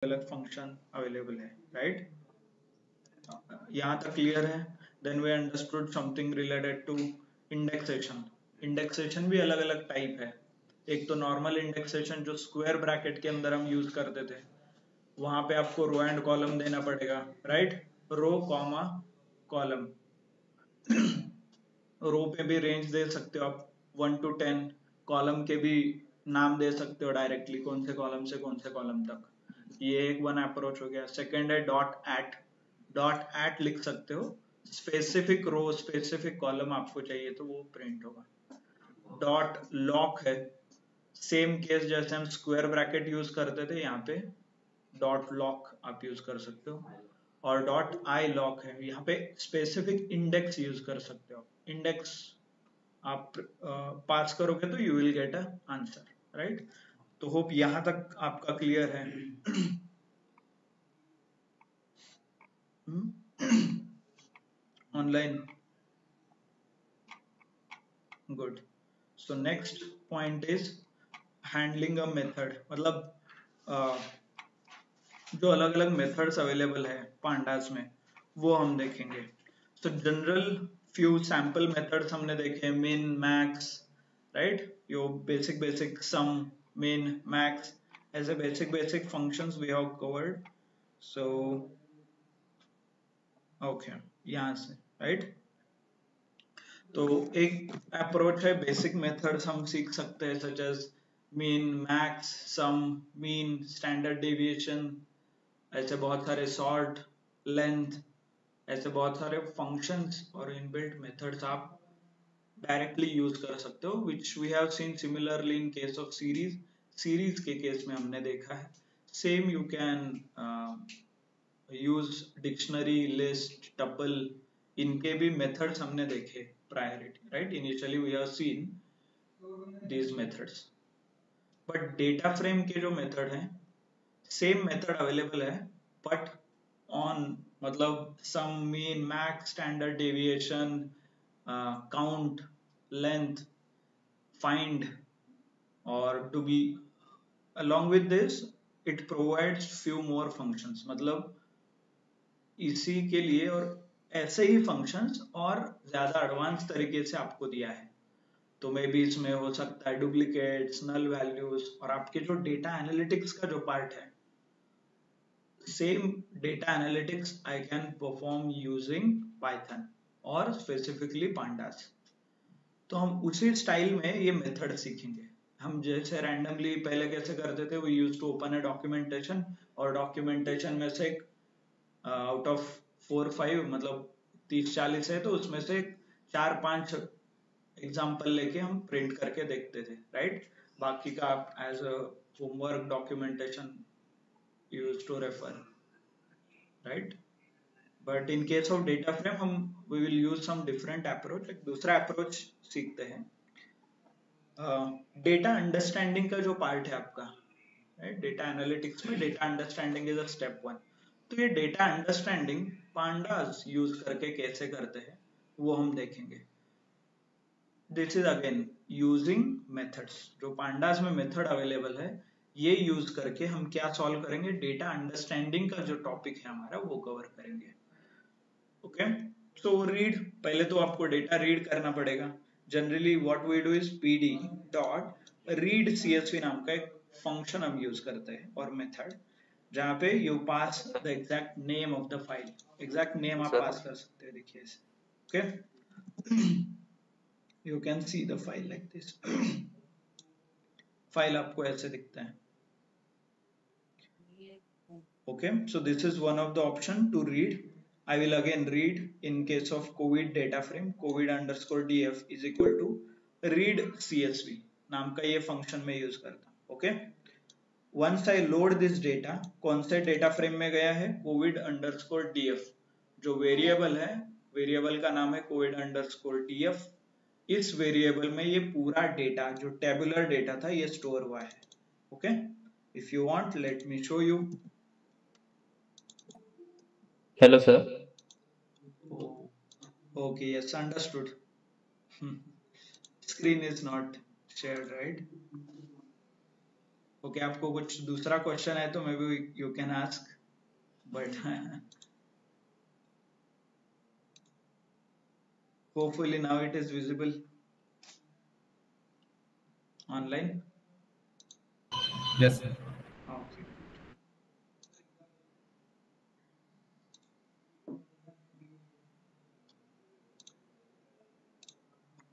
अलग function available है, right? यहाँ तक क्लियर है? Then we understood something related to indexation. Indexation भी अलग अलग टाइप है। एक तो नॉर्मल इंडेक्सेशन जो स्क्वायर ब्रैकेट के अंदर हम यूज करते थे, वहां पे आपको रो एंड कॉलम देना पड़ेगा, राइट? Row comma column. रो पे भी रेंज दे सकते हो आप 1 to 10, कॉलम के भी नाम दे सकते हो डायरेक्टली, कौन से कॉलम से कौन से कॉलम तक। ये एक वन अप्रोच हो गया। सेकंड है डॉट एट। डॉट एट लिख सकते हो, स्पेसिफिक रो स्पेसिफिक कॉलम आपको चाहिए तो वो प्रिंट होगा। डॉट लॉक है, सेम केस जैसे हम स्क्वायर ब्रैकेट यूज करते थे, यहाँ पे डॉट लॉक आप यूज कर सकते हो। और डॉट आई लॉक है, यहाँ पे स्पेसिफिक इंडेक्स यूज कर सकते हो। इंडेक्स आप पास करोगे तो you will get a answer, right? तो होप यहां तक आपका क्लियर है। Online, good. So next point is handling a method. मतलब जो अलग अलग मेथड्स अवेलेबल है पांडास में वो हम देखेंगे। तो जनरल फ्यू सैंपल मेथड्स हमने देखे, मिन, मैक्स, राइट? यो basic basic sum, min, max, ऐसे basic basic functions we have covered. So okay, यहाँ से, राइट? तो एक अप्रोच है, बेसिक मेथड्स हम सीख सकते हैं, सच एज मीन, मैक्स, सम, मीन, स्टैंडर्ड डेविएशन, ऐसे बहुत सारे सॉर्ट, लेंथ, ऐसे बहुत सारे फंक्शंस और इनबिल्ट मेथड्स आप डायरेक्टली यूज कर सकते हो, which we have seen similarly in case of series. Series के केस में हमने देखा है same you can use dictionary, list, tuple, इनके भी मेथड्स हमने देखे। Priority, right? Initially we have seen these methods. But data frame के जो मेथड हैं, सेम मेथड अवेलेबल है, बट ऑन, मतलब sum, mean, max, standard deviation, count, length, find, और to be along with this it provides few more functions। मतलब इसी के लिए और ऐसे ही फंक्शंस और ज्यादा एडवांस तरीके से आपको दिया है। तो मे बी इसमें हो सकता है डुप्लीकेट्स, नल वैल्यूज, और आपके जो डेटा एनालिटिक्स का जो पार्ट है, same data analytics I can perform using Python और स्पेसिफिकली पांडास। तो हम उसी स्टाइल में ये मेथड सीखेंगे। हम जैसे रैंडमली पहले कैसे करते थे, we used to open a documentation, और डॉक्यूमेंटेशन में से आउट ऑफ 4-5, मतलब 30-40 है, तो उसमें से 4-5 एग्जाम्पल लेके हम प्रिंट करके देखते थे, राइट? बाकी का आप as a homework documentation use to refer, right? But in case of data frame हम we will use some different approach. एक दूसरा अप्रोच सीखते हैं, डेटा अंडरस्टैंडिंग का जो पार्ट है आपका, राइट? डेटा एनालिटिक्स में data understanding is a step 1। तो ये डेटा अंडरस्टैंडिंग पांडास यूज करके कैसे करते हैं वो हम देखेंगे। This is again using methods. जो पांडास में मेथड अवेलेबल है, ये यूज करके हम क्या सॉल्व करेंगे, डेटा अंडरस्टैंडिंग का जो टॉपिक है हमारा वो कवर करेंगे। ओके, सो रीड, पहले तो आपको डेटा रीड करना पड़ेगा। Generally what we do is PD dot read CSV नाम का एक फंक्शन हम यूज करते हैं और मेथड, जहां पे you pass the exact name of the file. Exact name आप पास कर सकते हैं, देखिए। Okay, you can see the file like this. File आपको ऐसे दिखता है। Okay, so this is one of the option to read. I will again read in case of COVID data frame, COVID_df is equal to read CSV नाम का ये function में use करता हूँ। Okay, once I load this data, कौन से data frame में गया है, COVID_df। जो वेरिएबल है, वेरिएबल का नाम है COVID_df। इस वेरिएबल में ये पूरा डेटा जो टेबुलर डेटा था ये स्टोर हुआ है। Okay, if you want let me show you. Hello, sir. Oh, okay, yes, understood. Screen is not shared, right? Okay, आपको कुछ दूसरा क्वेश्चन है तो may be you can ask, but hopefully now it is visible online. Yes, sir. Okay.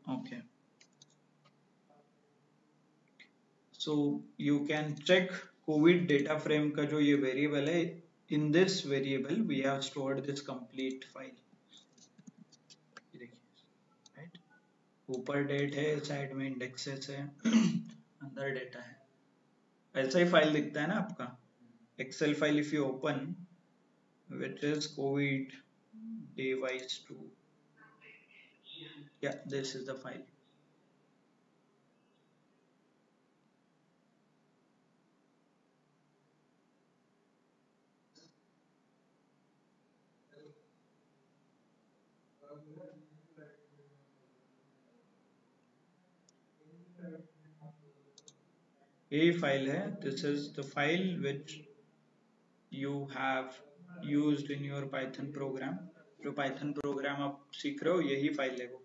Okay. So you can check COVID data frame का जो ये variable है, in this variable we have stored this complete file. ये देखिए, right? ऊपर date है, side में indexes है, अंदर डेटा है, ऐसा ही फाइल दिखता है ना आपका Excel file if you open which is COVID device 2. Yeah, this is the file. यही फाइल है, this is the file which you have used in your Python program. जो Python program आप सीख रहे हो यही फाइल है वो.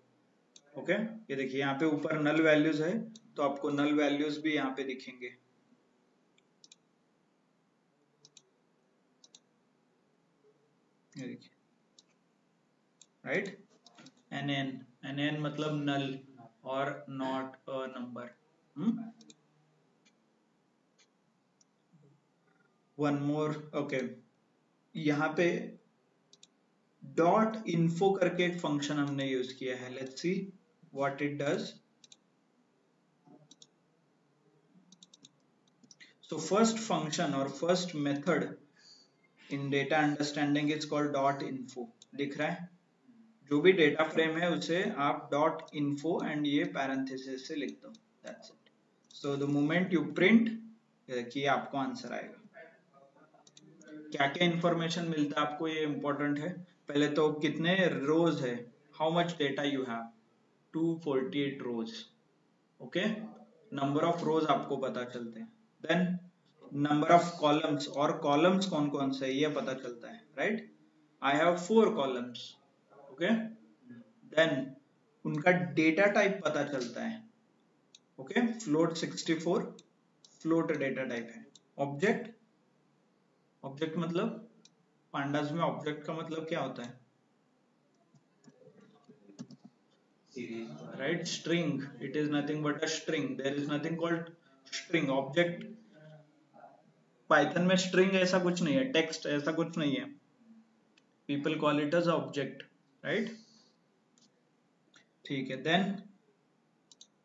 ओके, ये देखिए यहाँ पे ऊपर नल वैल्यूज है, तो आपको नल वैल्यूज भी यहाँ पे दिखेंगे. ये देखिए, राइट. NN मतलब नल और not a number. One more. Okay, यहाँ पे डॉट इन्फो करके एक फंक्शन हमने यूज किया है. Let's see what it does. So first function or first method in data understanding is called dot info. दिख रहा है, जो भी डेटा फ्रेम है उसे आप डॉट इन्फो एंड ये पैरेंथेसिस से लिख दो. That's it. So the moment you print, देखिए आपको आंसर आएगा. क्या क्या इंफॉर्मेशन मिलता है आपको, ये इंपॉर्टेंट है. पहले तो कितने रोज है, how much data you have, 248 rows. Okay, number of rows आपको पता चलते हैं. देन नंबर ऑफ कॉलम्स, और कॉलम्स कौन कौन से है ये पता चलता है, right. I have 4 columns. Okay, then उनका डेटा टाइप पता चलता है. Okay, float 64 float data type है. ऑब्जेक्ट, ऑब्जेक्ट मतलब पांडास में ऑब्जेक्ट का मतलब क्या होता है, right. String, it is nothing but a string. There is nothing called string. Object Python में स्ट्रिंग ऐसा कुछ नहीं है, टेक्स्ट ऐसा कुछ नहीं है. People call it as object, right. ठीक है. देन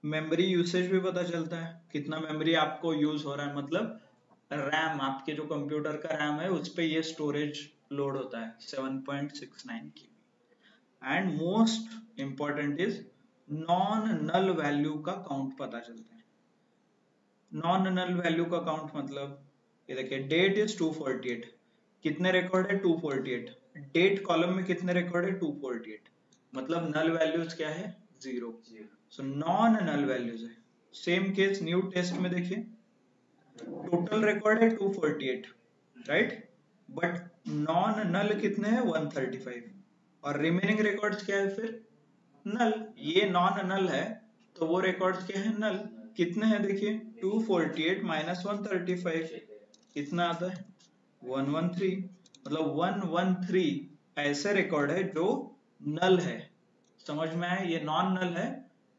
मेमोरी यूसेज भी पता चलता है, कितना मेमोरी आपको यूज हो रहा है, मतलब रैम, आपके जो कंप्यूटर का रैम है उस पे ये स्टोरेज लोड होता है 7.69 की. And most important is non null value का काउंट पता चलता है. नॉन नल वैल्यू का काउंट मतलब ये देखिए, डेट इज 248. कितने रिकॉर्ड है, 248. डेट कॉलम में कितने रिकॉर्ड है, 248. मतलब नल वैल्यूज क्या है, 0. सो नॉन नल वैल्यूज है. सेम केस न्यू टेस्ट में देखिए, टोटल रिकॉर्ड है 248, राइट. बट नॉन नल कितने हैं, 135. और रिमेनिंग रिकॉर्ड्स क्या है फिर, नल. ये नॉन नल है तो वो रिकॉर्ड्स क्या है, नल. कितने हैं देखिए, 248 माइनस 135 कितना आता है, 113. मतलब 113 ऐसे रिकॉर्ड है जो नल है. समझ में आया, ये नॉन नल है.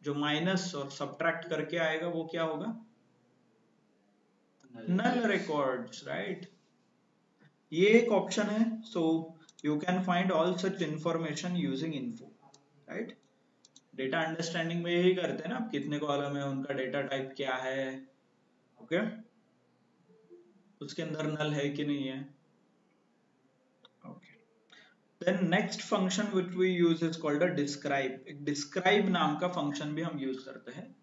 जो माइनस और सब्ट्रैक्ट करके आएगा वो क्या होगा, नल रिकॉर्ड्स, राइट. ये एक ऑप्शन है. So you can find all such information using info, right. Data understanding में यही करते हैं ना आप, कितने कॉलम है, उनका डेटा टाइप क्या है. ओके, उसके अंदर नल है कि नहीं है. Okay, then next function which we use is called a describe. एक डिस्क्राइब नाम का फंक्शन भी हम यूज करते हैं.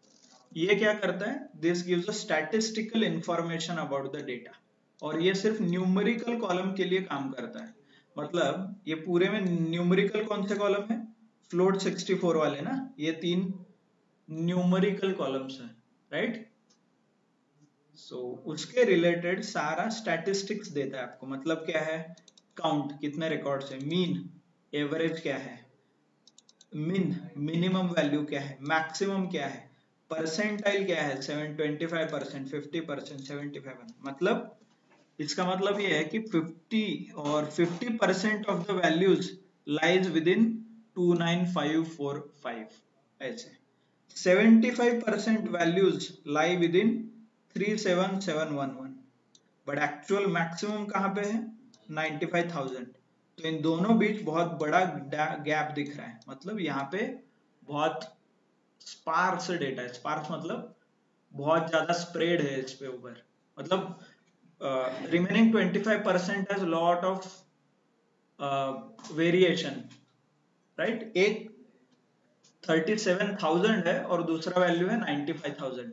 ये क्या करता है, this gives a statistical information about the data. और ये सिर्फ न्यूमेरिकल कॉलम के लिए काम करता है. मतलब ये पूरे में न्यूमेरिकल कौन से कॉलम है, फ्लोट 64 वाले ना, ये 3 न्यूमेरिकल कॉलम्स हैं, राइट. सो उसके रिलेटेड सारा स्टैटिस्टिक्स देता है आपको। मतलब क्या है, काउंट कितने रिकॉर्ड्स है, मीन एवरेज क्या है, मिनिमम वैल्यू क्या है, मैक्सिमम क्या है, परसेंटाइल क्या है, 25%, 50%, 75%। मतलब इसका मतलब ये है कि 50 और 50% of the values lies with in 29545, ऐसे 75% values lie with in 37711, but actual maximum कहाँ पे है, 95,000। तो इन दोनों बीच बहुत बड़ा गैप दिख रहा है। मतलब यहाँ पे बहुत स्पार्स डेटा है। स्पार्स मतलब बहुत ज्यादा स्प्रेड है इस पे ऊपर। मतलब remaining 25% has lot of variation, right. एक 37,000 है और दूसरा वैल्यू है 95,000,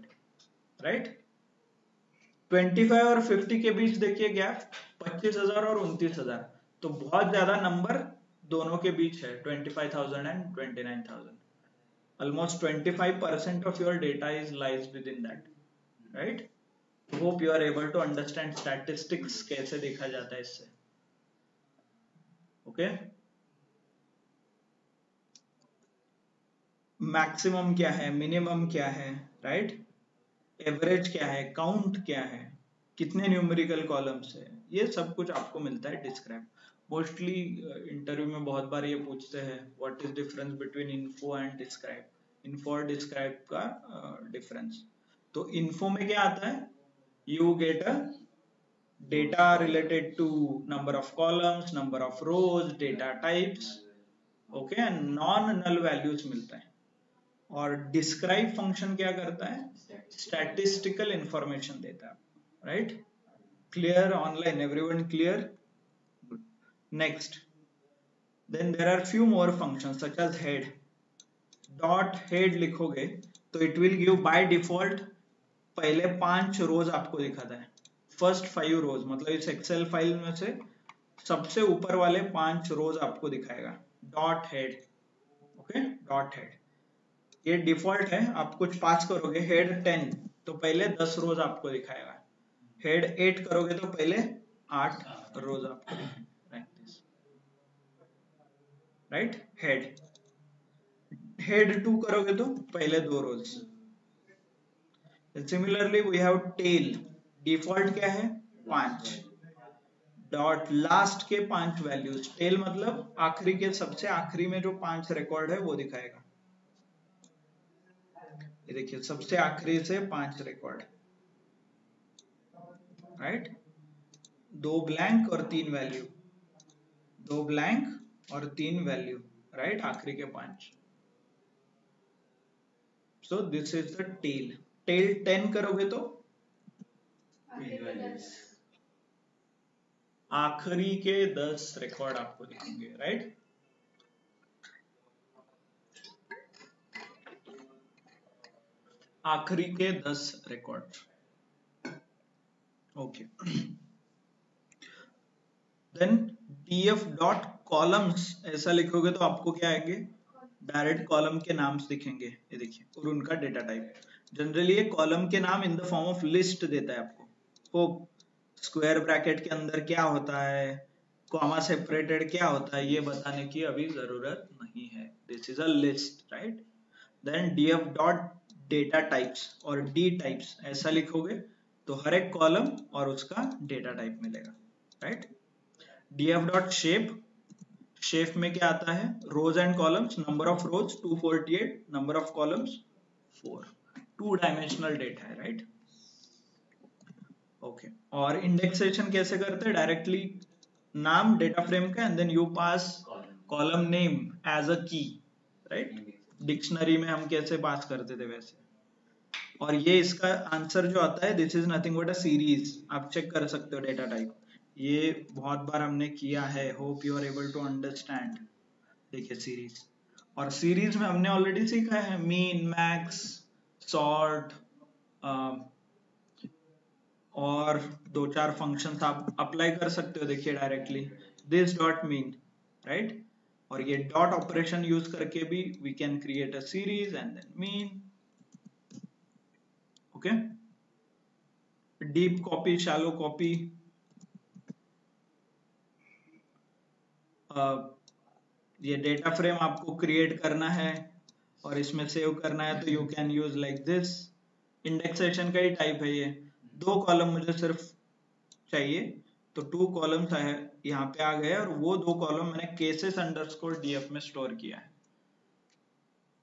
राइट। 25 और 50 के बीच देखिए गैप 25,000 और 29,000, तो बहुत ज्यादा नंबर दोनों के बीच है, 25,000 and 29,000। almost 25% of your data is lies within that, right? Hope you are able to understand statistics कैसे देखा जाता है इससे, okay? मैक्सिमम क्या है, मिनिमम क्या है, राइट, एवरेज क्या है, काउंट क्या है, कितने न्यूमेरिकल कॉलम्स है, ये सब कुछ आपको मिलता है डिस्क्राइब। मोस्टली इंटरव्यू में बहुत बार ये पूछते हैं what is difference between info and describe, info और डिस्क्राइब का डिफरेंस। तो इन्फो में क्या आता है, you get a data related to number of columns, number of rows, data types, okay, and non null values मिलता है। और डिस्क्राइब फंक्शन क्या करता है, स्टैटिस्टिकल इंफॉर्मेशन देता है, right. Clear online, everyone clear, next. Then there are few more functions such as head. Dot head लिखोगे तो it will give by default पहले 5 रोज आपको दिखाता है, फर्स्ट 5 रोज। मतलब इस एक्सेल फाइल में से सबसे ऊपर वाले 5 रोज आपको दिखाएगा, dot head, okay, dot head. ये डिफॉल्ट है, आप कुछ पास करोगे हेड 10 तो पहले 10 रोज आपको दिखाएगा, हेड 8 करोगे तो पहले 8 रोज आपको दिखाएगा, राइट। हेड हेड 2 करोगे तो पहले 2 rows. Similarly we have tail, default क्या है 5, डॉट लास्ट के 5 वैल्यूज, टेल मतलब आखिरी के, सबसे आखिरी में जो 5 रिकॉर्ड है वो दिखाएगा। ये देखिए सबसे आखिरी से 5 रिकॉर्ड, राइट। 2 ब्लैंक और 3 वैल्यू, 2 ब्लैंक और 3 वैल्यू, राइट, आखिरी के 5। So this is the tail. Tail 10 करोगे तो आखिरी के 10 रिकॉर्ड आपको दिखेंगे, राइट। आखिरी के 10 record, okay. Then df dot columns ऐसा लिखोगे तो आपको क्या आएंगे, डायरेक्ट कॉलम के नाम्स दिखेंगे, ये देखिए, और उनका डेटा टाइप। जनरली ये कॉलम के नाम in the form of list देता है आपको। तो स्क्वायर ब्रैकेट के अंदर क्या होता है, कॉमा सेपरेटेड क्या होता है, ये बताने की अभी जरूरत नहीं है, this is a list, right. Then df dot data types और डी टाइप्स ऐसा लिखोगे तो हर एक कॉलम और उसका डेटा टाइप मिलेगा, राइट। df डॉट शेप, शेप में क्या आता है, rows and columns, number of rows 248, number of columns 4, 2 dimensional data है, राइट, ओके। और इंडेक्सेशन कैसे करते हैं, डायरेक्टली नाम डेटा फ्रेम का and then you pass column name as a की, राइट। डिक्शनरी में हम कैसे पास करते थे वैसे। और ये इसका आंसर जो आता है, this is nothing but a series, आप चेक कर सकते हो डेटा टाइप। ये बहुत बार हमने किया है, hope you are able to understand. देखिए सीरीज, और सीरीज में हमने ऑलरेडी सीखा है मीन, मैक्स, सॉर्ट, और 2-4 फंक्शंस आप अप्लाई कर सकते हो, देखिए directly this dot mean, right. और ये डॉट ऑपरेशन यूज करके भी we can create a series and then mean, okay. Deep copy, shallow copy, ये डेटा फ्रेम आपको क्रिएट करना है और इसमें सेव करना है तो you can use like this. Indexation का ही टाइप है ये। 2 कॉलम मुझे सिर्फ चाहिए तो 2 कॉलम्स है यहाँ पे आ गए और वो 2 कॉलम मैंने केसेस अंडरस्कोर डीएफ में स्टोर किया है।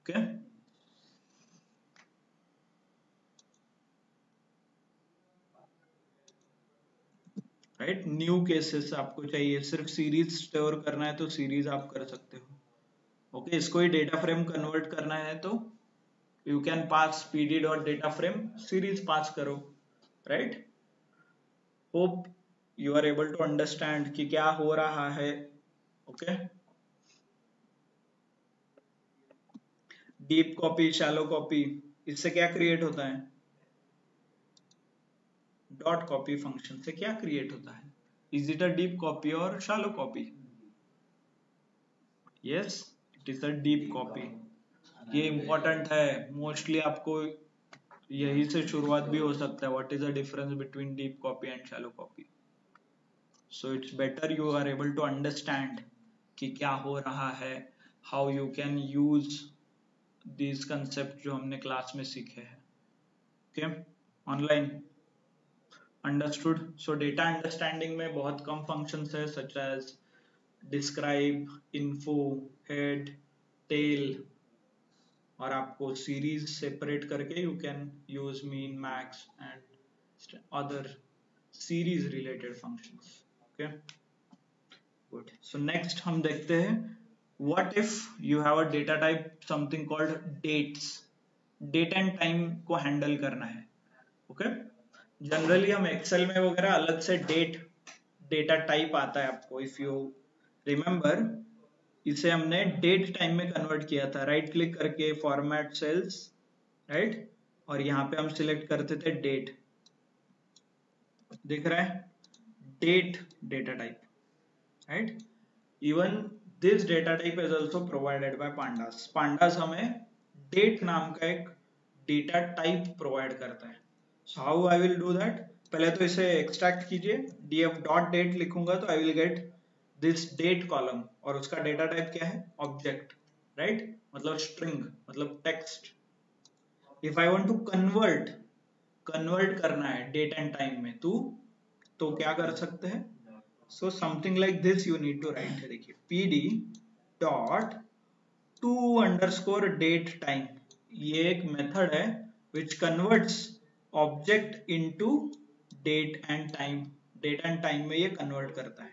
Okay, right. न्यू केसेस आपको चाहिए, सिर्फ सीरीज स्टोर करना है तो सीरीज आप कर सकते हो। ओके, इसको ही डेटा फ्रेम कन्वर्ट करना है तो you can pass PD dot data frame series pass करो, right. Hope you are able to understand कि क्या हो रहा है। Okay, deep copy, shallow copy, इससे क्या क्रिएट होता है? डॉट कॉपी फंक्शन से क्या क्रिएट होता है? Is it a deep copy और shallow copy? Yes, it is a deep copy. ये इंपॉर्टेंट है, मोस्टली आपको यही से शुरुआत भी हो सकता है। What is the difference between deep copy and shallow copy? So it's better you are able to understand कि क्या हो रहा है, how you can use this concept जो हमने क्लास में सीखे हैं। Okay, online understood. So data understanding में बहुत कम फंक्शंस है, such as describe, info, head, tail, और आपको सीरीज सेपरेट करके you can use mean, max and other series related functions. Okay, good. So next हम देखते हैं what if you have a data type something called dates. Date and time को handle करना है। Okay, generally हम Excel में वगैरह अलग से डेटा टाइप आता है आपको। इफ यू रिमेंबर, इसे हमने डेट टाइम में कन्वर्ट किया था, राइट क्लिक करके फॉर्मेट सेल्स, राइट, और यहाँ पे हम सिलेक्ट करते थे डेट। दिख रहा है? Date data type, right. Even this data type is also provided by Pandas. Pandas हमें डेट नाम का एक डेटा टाइप प्रोवाइड करता है। So how I will do that? पहले तो इसे एक्सट्रैक्ट कीजिए, df डॉट डेट लिखूंगा तो I will get this date column, और उसका डेटा टाइप क्या है? ऑब्जेक्ट, राइट, मतलब स्ट्रिंग, मतलब text. If I want to convert करना है डेट एंड टाइम में तो क्या कर सकते हैं? So something like this you need to right. देखिए, pd dot to underscore date time, ये एक मेथड है which converts object into date and time. Date and time में ये कन्वर्ट करता है,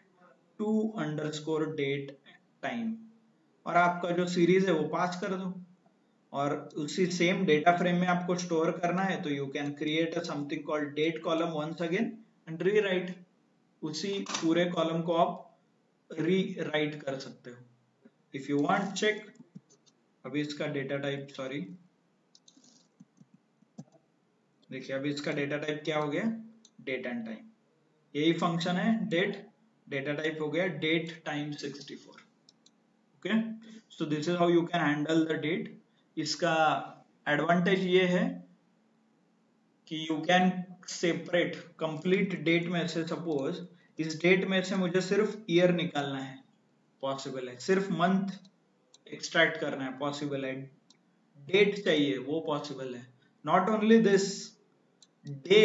टू अंडरस्कोर डेट टाइम, और आपका जो सीरीज है वो पास कर दो, और उसी सेम डेटा फ्रेम में आपको स्टोर करना है तो you can create a something called date column once again and rewrite. उसी पूरे कॉलम को आप री राइट कर सकते हो इफ यू वांट। चेक, अभी इसका डेटा टाइप, सॉरी, देखिए अभी इसका डेटा टाइप क्या हो गया? Date and time. यही फंक्शन है डेट, डेटा टाइप हो गया date time 64। Okay, so this is how you can handle the date. इसका एडवांटेज ये है कि you can separate complete date में से, सपोज इस डेट में से मुझे सिर्फ ईयर निकालना है, पॉसिबल है। सिर्फ मंथ एक्सट्रैक्ट करना है, पॉसिबल है। डेट चाहिए, वो पॉसिबल है। नॉट ओनली दिस, डे,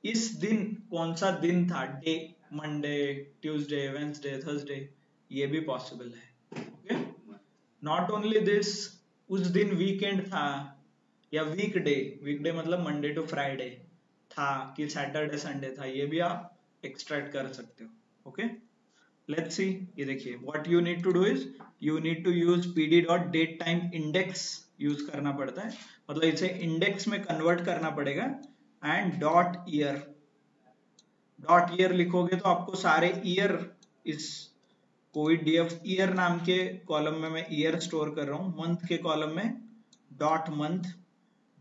इस दिन कौन सा दिन था, day, Monday, Tuesday, Wednesday, Thursday, ये भी पॉसिबल है। ओके, नॉट ओनली दिस, उस दिन वीकेंड था या वीकडे, वीकडे मतलब मंडे टू फ्राइडे था कि सैटरडे संडे था, ये भी आप एक्सट्रैक्ट कर सकते हो। Okay, let's see. ये देखिए, what you need to do is you need to use pd dot date time index use करना पड़ता है, मतलब इसे इंडेक्स में कन्वर्ट करना पड़ेगा। एंड डॉट ईयर लिखोगे तो आपको सारे ईयर, इस कोई df ईयर नाम के कॉलम में मैं ईयर स्टोर कर रहा हूं, मंथ के कॉलम में डॉट मंथ,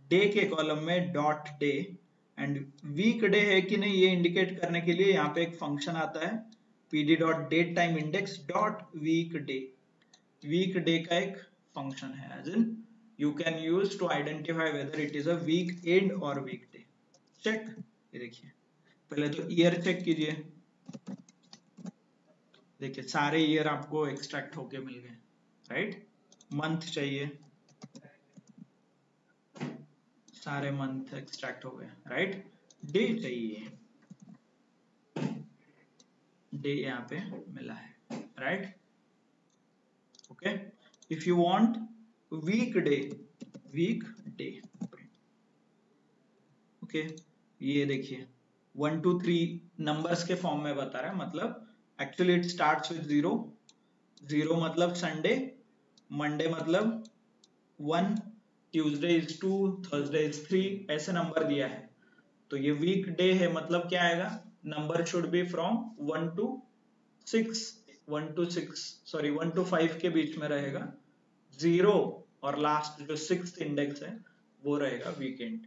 डे के कॉलम में dot day, and weekday है कि नहीं ये इंडिकेट करने के लिए यहाँ पे एक फंक्शन आता है pd dot date time index dot weekday. Weekday का एक फंक्शन है, as in you can use to identify whether it is a weekend और वीक डे। चेक, ये देखिए पहले तो ईयर चेक कीजिए, देखिए सारे ईयर आपको एक्सट्रैक्ट होके मिल गए, राइट। मंथ चाहिए, सारे मंथ एक्सट्रैक्ट हो गए, राइट। डे चाहिए, डे यहाँ पे मिला है, right. Okay, if you want weekday, weekday, okay. ये देखिए 1 2 3 नंबर्स के फॉर्म में बता रहा है, मतलब एक्चुअली इट स्टार्ट्स विद 0, 0 मतलब संडे, मंडे मतलब 1, ट्यूसडे इज 2, थर्सडे इज 3, ऐसे नंबर दिया है। तो ये वीक डे है, मतलब क्या आएगा, number should be from 1 to 6, 1 to 6 sorry 1 to 5 के बीच में रहेगा, 0 और लास्ट जो 6th इंडेक्स है वो रहेगा वीकेंड,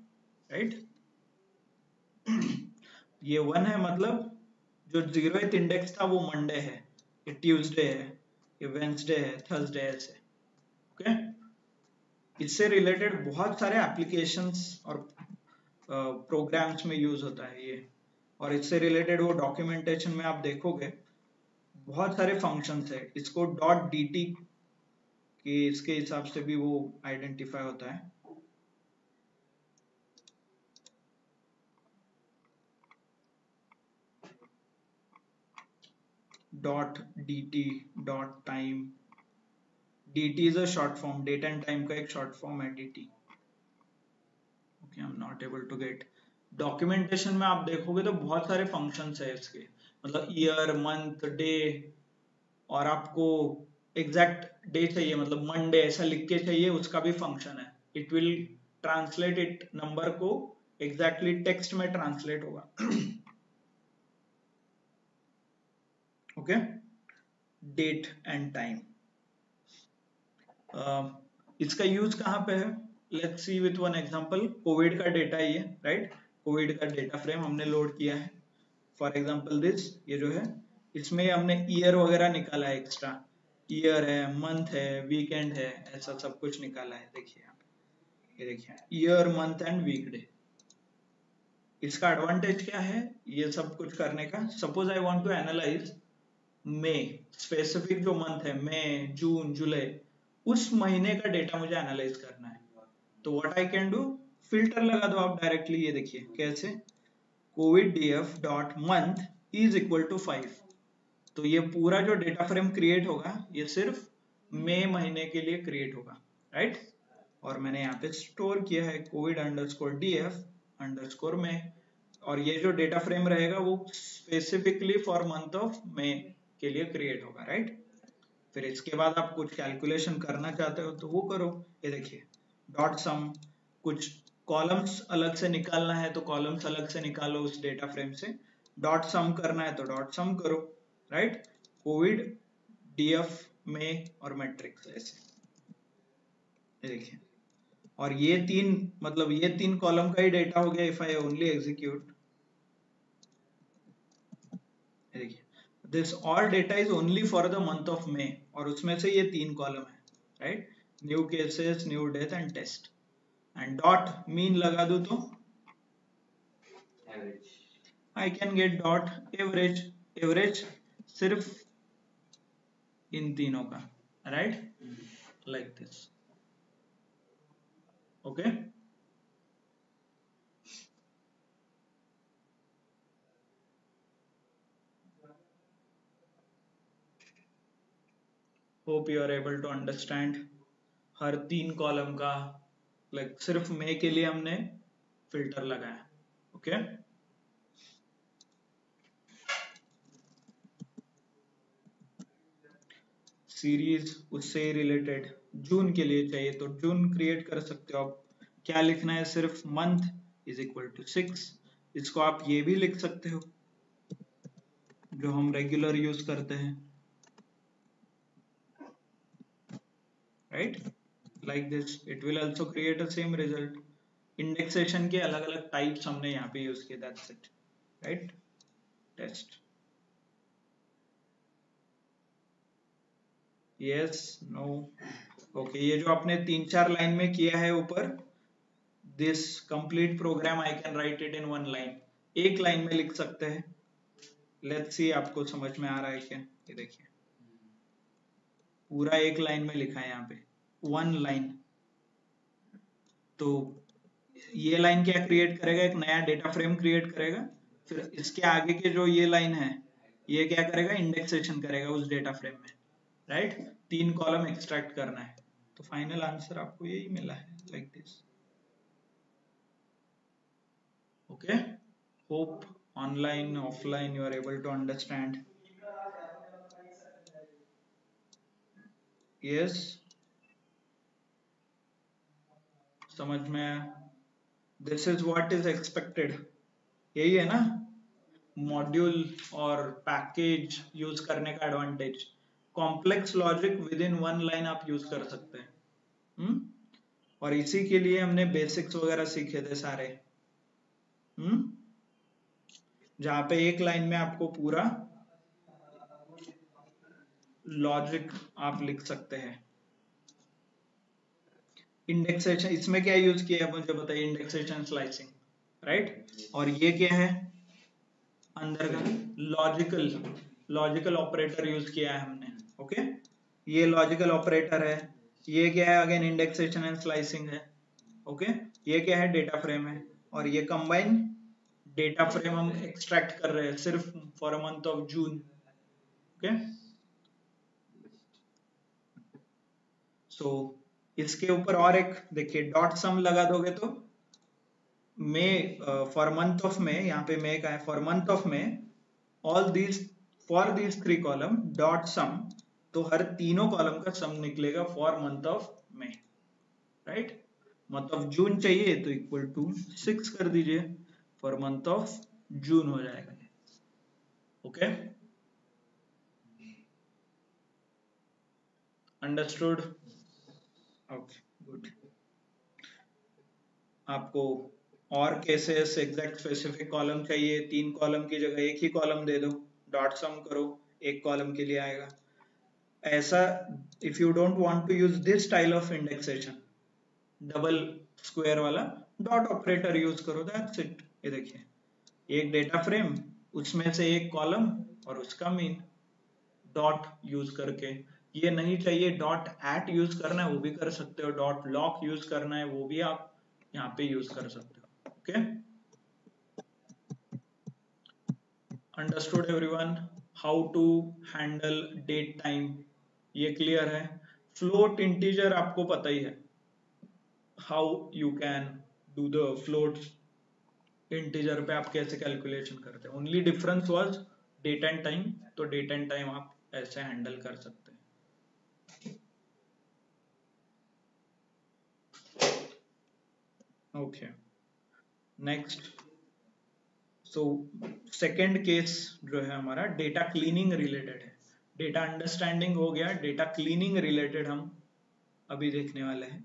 राइट। ये 1 है, मतलब जो 0th इंडेक्स था वो मंडे है, ये ट्यूसडे है, ये वेंसडे है, थर्सडे ऐसे, ओके। इससे रिलेटेड बहुत सारे एप्लीकेशंस और प्रोग्राम्स में यूज होता है ये, और इससे रिलेटेड वो डॉक्यूमेंटेशन में आप देखोगे बहुत सारे फंक्शंस है, इसको .dt के इसके हिसाब से भी वो आइडेंटिफाई होता है। .dt, .time, dt is a short form, date and time का एक short form है dt। okay, I'm not able to get documentation में आप देखोगे तो बहुत सारे फंक्शंस है इसके, मतलब ईयर, मंथ, डे, और आपको एग्जैक्ट डे चाहिए, मतलब मंडे ऐसा लिख के चाहिए, उसका भी फंक्शन है। It will translate it, number को एग्जैक्टली टेक्स्ट में ट्रांसलेट होगा। ओके, डेट एंड टाइम, इसका यूज कहाँ पे है, let's see with one example. Covid का डेटा ये, राइट, कोविड का डेटा फ्रेम हमने लोड किया है। फॉर एग्जांपल दिस, ये जो है इसमें हमने ईयर वगैरह निकाला है, एक्स्ट्रा ईयर है, मंथ है, वीकेंड है, ऐसा सब कुछ निकाला है। देखिए यहाँ पे, ये देखिए year, month and weekday. इसका एडवांटेज क्या है ये सब कुछ करने का, suppose I want to analyse May, specific जो मंथ है मई, जून, जुलाई, उस महीने का डेटा मुझे एनालाइज करना है। तो what I can do, filter लगा दो आप डायरेक्टली, ये देखिए कैसे, covid df dot month is equal to 5। तो ये पूरा जो डेटा फ्रेम क्रिएट होगा ये सिर्फ मई महीने के लिए क्रिएट होगा, राइट। और मैंने यहाँ पे स्टोर किया है covid underscore df underscore May, और ये जो डेटा फ्रेम रहेगा वो specifically for month of May के लिए क्रिएट होगा, राइट। फिर इसके बाद आप कुछ कैलकुलेशन करना चाहते हो तो वो करो, ये देखिए डॉट सम, कुछ कॉलम्स अलग से निकालना है तो कॉलम्स अलग से निकालो उस डेटा फ्रेम से, डॉट सम करना है तो डॉट सम करो, राइट। कोविड, डीएफ में और मैट्रिक्स ऐसे, ये देखिए। और ये तीन, मतलब ये तीन कॉलम का ही डेटा हो गया इफ आई ओनली एग्जीक्यूट, देखिए this all data is only for the month of May, और उसमें से ये तीन कॉलम है, right, new cases, new death and test, and dot mean लगा दूं तो I can get dot average, average सिर्फ इन तीनों का, right, like this, okay. Hope you are able to understand. हर तीन कॉलम का लाइक सिर्फ मे के लिए हमने फिल्टर लगाया, ओके। सीरीज उससे रिलेटेड जून के लिए चाहिए तो जून क्रिएट कर सकते हो आप, क्या लिखना है, सिर्फ मंथ इज इक्वल टू 6। इसको आप ये भी लिख सकते हो जो हम रेगुलर यूज करते हैं, right, like this, it will also create a same result. Indexation के अलग अलग टाइप्स हमने यहाँ पे यूज किए, that's it, right. Test, yes, no, okay. ये जो आपने 3 4 लाइन में किया है ऊपर, this complete program I can write it in 1 line. एक लाइन में लिख सकते हैं। लेट्स सी आपको समझ में आ रहा है क्या? ये देखिए पूरा एक लाइन में लिखा है यहाँ पे, 1 लाइन। तो ये लाइन क्या क्रिएट करेगा? एक नया डेटा फ्रेम क्रिएट करेगा। फिर इसके आगे के जो ये लाइन है ये क्या करेगा? इंडेक्सेशन करेगा उस डेटा फ्रेम में, राइट? 3 कॉलम एक्सट्रैक्ट करना है। तो फाइनल आंसर आपको यही मिला है, like this. Okay, hope online offline you are able to understand. Yes, समझ में आया? This is what is expected, यही है ना मॉड्यूल और पैकेज यूज करने का advantage. Complex logic within 1 line आप यूज कर सकते हैं। और इसी के लिए हमने बेसिक्स वगैरह सीखे थे सारे, जहां पे एक लाइन में आपको पूरा लॉजिक आप लिख सकते हैं। इंडेक्सेशन, इसमें क्या यूज किया है मुझे बताइए? Indexation, slicing, right? और ये क्या है अंदर का? लॉजिकल ऑपरेटर यूज किया है हमने। ओके, ये लॉजिकल ऑपरेटर है। ये क्या है? अगेन इंडेक्सेशन एंड स्लाइसिंग है। ओके, ये क्या है? डेटा फ्रेम है। और ये कंबाइन डेटा फ्रेम हम एक्सट्रैक्ट कर रहे हैं सिर्फ for a month of June. Okay, so इसके ऊपर और एक देखिए, डॉट सम लगा दोगे तो May for month of May, यहाँ पे मे का है, for month of May all these for these 3 column dot sum, तो हर तीनों कॉलम का सम निकलेगा for month of May, right? Month of June चाहिए तो इक्वल टू 6 कर दीजिए, फॉर मंथ ऑफ जून हो जाएगा। Okay, understood? Okay, good. आपको और केसेस एग्जैक्ट स्पेसिफिक कॉलम चाहिए, 3 कॉलम की जगह एक ही कॉलम दे दो, डॉट सम करो, एक कॉलम के लिए आएगा। ऐसा if you don't want to use this style of indexation, double square वाला, डॉट ऑपरेटर यूज करो, दैट्स इट। ये देखिए, एक डेटा फ्रेम, उसमें से एक कॉलम और उसका मीन, डॉट यूज करके। ये नहीं चाहिए डॉट एट यूज करना है वो भी कर सकते हो, डॉट लॉक यूज करना है वो भी आप यहाँ पे यूज कर सकते हो। Okay, understood everyone? How to handle date time, ये क्लियर है? फ्लोट इंटीजर आपको पता ही है, how you can do the float integer पे आप कैसे कैलकुलेशन करते हैं। Only difference was date and time, तो डेट एंड टाइम आप ऐसे हैंडल कर सकते हैं। Okay, next. So second case जो है हमारा डेटा क्लीनिंग रिलेटेड है। डेटा अंडरस्टैंडिंग हो गया, डेटा क्लीनिंग रिलेटेड हम अभी देखने वाले हैं।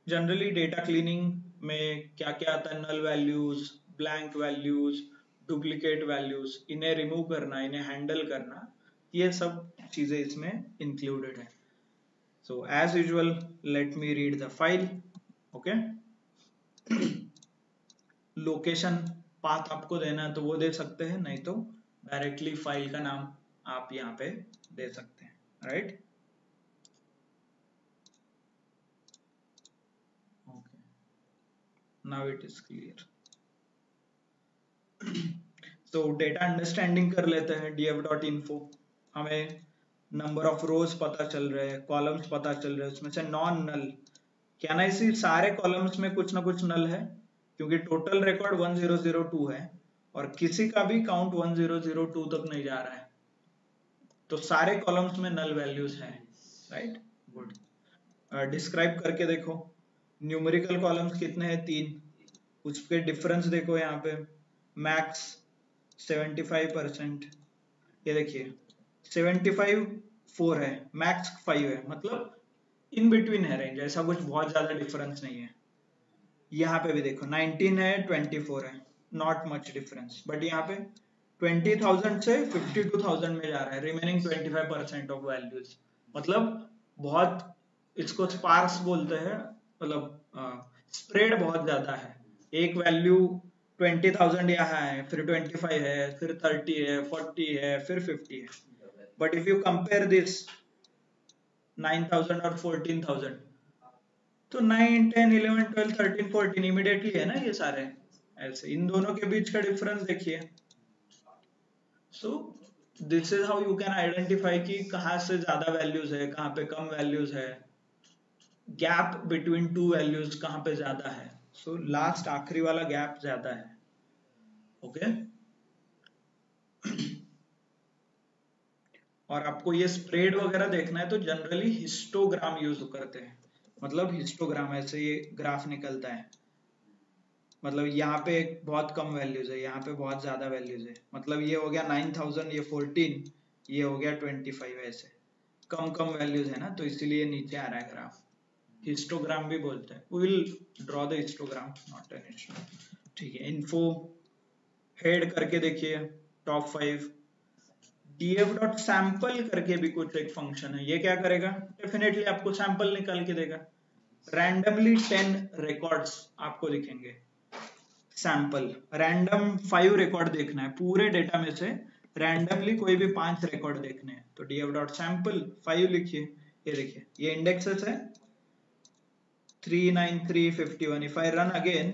जनरली डेटा क्लीनिंग में क्या क्या आता है? Null values, blank values, duplicate values, इन्हें रिमूव करना, इन्हें हैंडल करना, ये सब चीजें इसमें इंक्लूडेड है। So as usual let me read the file. Okay, location path आपको देना है तो वो दे सकते हैं, नहीं तो डायरेक्टली फाइल का नाम आप यहाँ पे दे सकते हैं, right? Okay, now it is clear. तो डेटा अंडरस्टैंडिंग कर लेते हैं df.info। हमें नंबर ऑफ रोज पता चल रहे हैं, कॉलम्स पता चल रहे हैं, उसमें से नॉन नल, क्या ना इसी सारे कॉलम्स में कुछ ना कुछ नल है, क्योंकि टोटल रिकॉर्ड 1002 है और किसी का भी काउंट 1002 तक नहीं जा रहा है, तो सारे कॉलम्स में नल वैल्यूज हैं, राइट? गुड। डिस्क्राइब करके देखो, न्यूमेरिकल कॉलम्स कितने हैं? 3। उसके डिफरेंस देखो, यहाँ पे मैक्स 75%, ये देखिए 75 4 है, मैक्स 5 है, मतलब इन बिटवीन है रेंज, ऐसा कुछ बहुत ज्यादा डिफरेंस नहीं है। यहाँ पे भी देखो 19 है, 24 है, नॉट मच डिफरेंस, बट यहाँ पे 20,000 से 52,000 में जा रहा है, रिमेनिंग 25% ऑफ वैल्यूज, मतलब बहुत, इसको स्पार्स बोलते हैं, मतलब स्प्रेड बहुत ज्यादा है। एक वैल्यू 20,000 यहाँ है, फिर 25 है, फिर 30 है, 40 है, फिर 50 है। But if you compare this 9,000 और 14,000, तो 9, 10, 11, 12, 13, 14 इमीडिएटली है ना ये सारे। ऐसे इन दोनों के बीच का डिफरेंस देखिए। So this is how you can identify कि कहाँ से ज्यादा वैल्यूज है, कहाँ पे कम वैल्यूज है, गैप बिटवीन टू वैल्यूज कहाँ पे ज्यादा है। सो लास्ट आखिरी वाला गैप ज्यादा है। ओके और आपको ये स्प्रेड वगैरह देखना है तो जनरली हिस्टोग्राम यूज करते हैं। मतलब हिस्टोग्राम ऐसे ये ग्राफ निकलता है, मतलब यहाँ पे बहुत कम वैल्यूज है, यहाँ पे बहुत ज्यादा वैल्यूज है। मतलब ये हो गया 9,000, ये 14, ये हो गया 25। ऐसे कम कम वैल्यूज है ना, तो इसीलिए नीचे आ रहा है ग्राफ। हिस्टोग्राम भी बोलते हैं। We will draw the histogram, not an issue. ठीक है, इन्फो हेड करके देखिए टॉप 5। df डॉट सैंपल करके भी कुछ एक फंक्शन है, ये क्या करेगा, डेफिनेटली आपको सैंपल निकाल के देगा। रैंडमली 10 रिकॉर्ड्स आपको दिखेंगे। सैंपल रैंडम 5 रिकॉर्ड देखना है पूरे डेटा में से, रैंडमली कोई भी 5 रिकॉर्ड देखने हैं, तो df डॉट सैंपल 5 लिखिए। ये देखिए ये इंडेक्सेस है 39351। इफ आई रन अगेन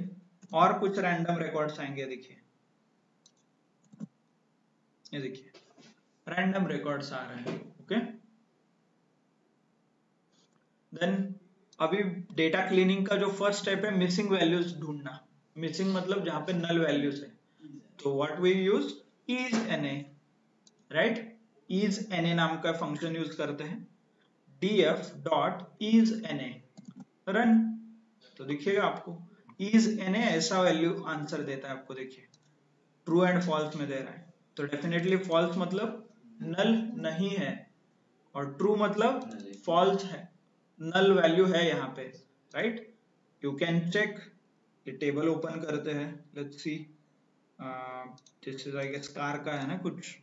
और कुछ रैंडम रिकॉर्ड्स आएंगे, देखिए ये देखिए रैंडम रिकॉर्ड्स आ रहे हैं। ओके देन अभी डेटा क्लीनिंग का जो फर्स्ट स्टेप है मिसिंग वैल्यूज ढूंढना। मिसिंग मतलब जहां पे नल वैल्यूज है, तो what we use is NA, right. Is NA नाम का फंक्शन यूज करते हैं। df dot is NA run, तो दिखेगा आपको इज एनए ऐसा वैल्यू आंसर देता है आपको। देखिए ट्रू एंड फॉल्स में दे रहा है, तो डेफिनेटली फॉल्स मतलब नल नहीं है, और ट्रू मतलब फॉल्स है, नल वैल्यू है यहाँ पे, राइट। You can check. ये टेबल ओपन करते हैं, let's see. This is I guess car का है ना कुछ।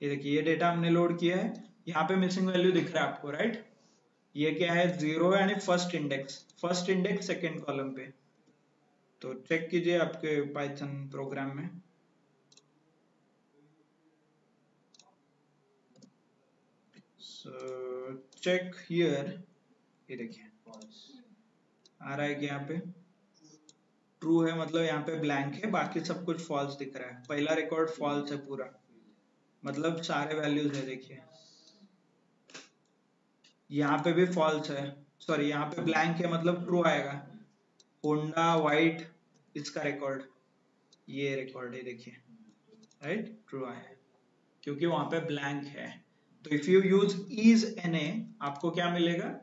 ये देखिए ये डेटा हमने लोड किया है, यहाँ पे मिसिंग वैल्यू दिख रहा है आपको, राइट। ये क्या है, 0 यानी फर्स्ट इंडेक्स सेकेंड कॉलम पे। तो चेक कीजिए आपके पाइथन प्रोग्राम में। सो चेक हियर, ये देखिए आ रहा है कि यहाँ पे ट्रू है, मतलब यहाँ पे ब्लैंक है, बाकी सब कुछ फॉल्स दिख रहा है। पहला रिकॉर्ड फॉल्स है पूरा, मतलब सारे वैल्यूज है। देखिए यहाँ पे भी फॉल्स है, सॉरी यहाँ पे ब्लैंक है, मतलब ट्रू आएगा। होंडा वाइट इसका रिकॉर्ड, ये रिकॉर्ड है देखिए, राइट, ट्रू आया क्योंकि वहां पे ब्लैंक है। तो if you use is NA आपको क्या मिलेगा,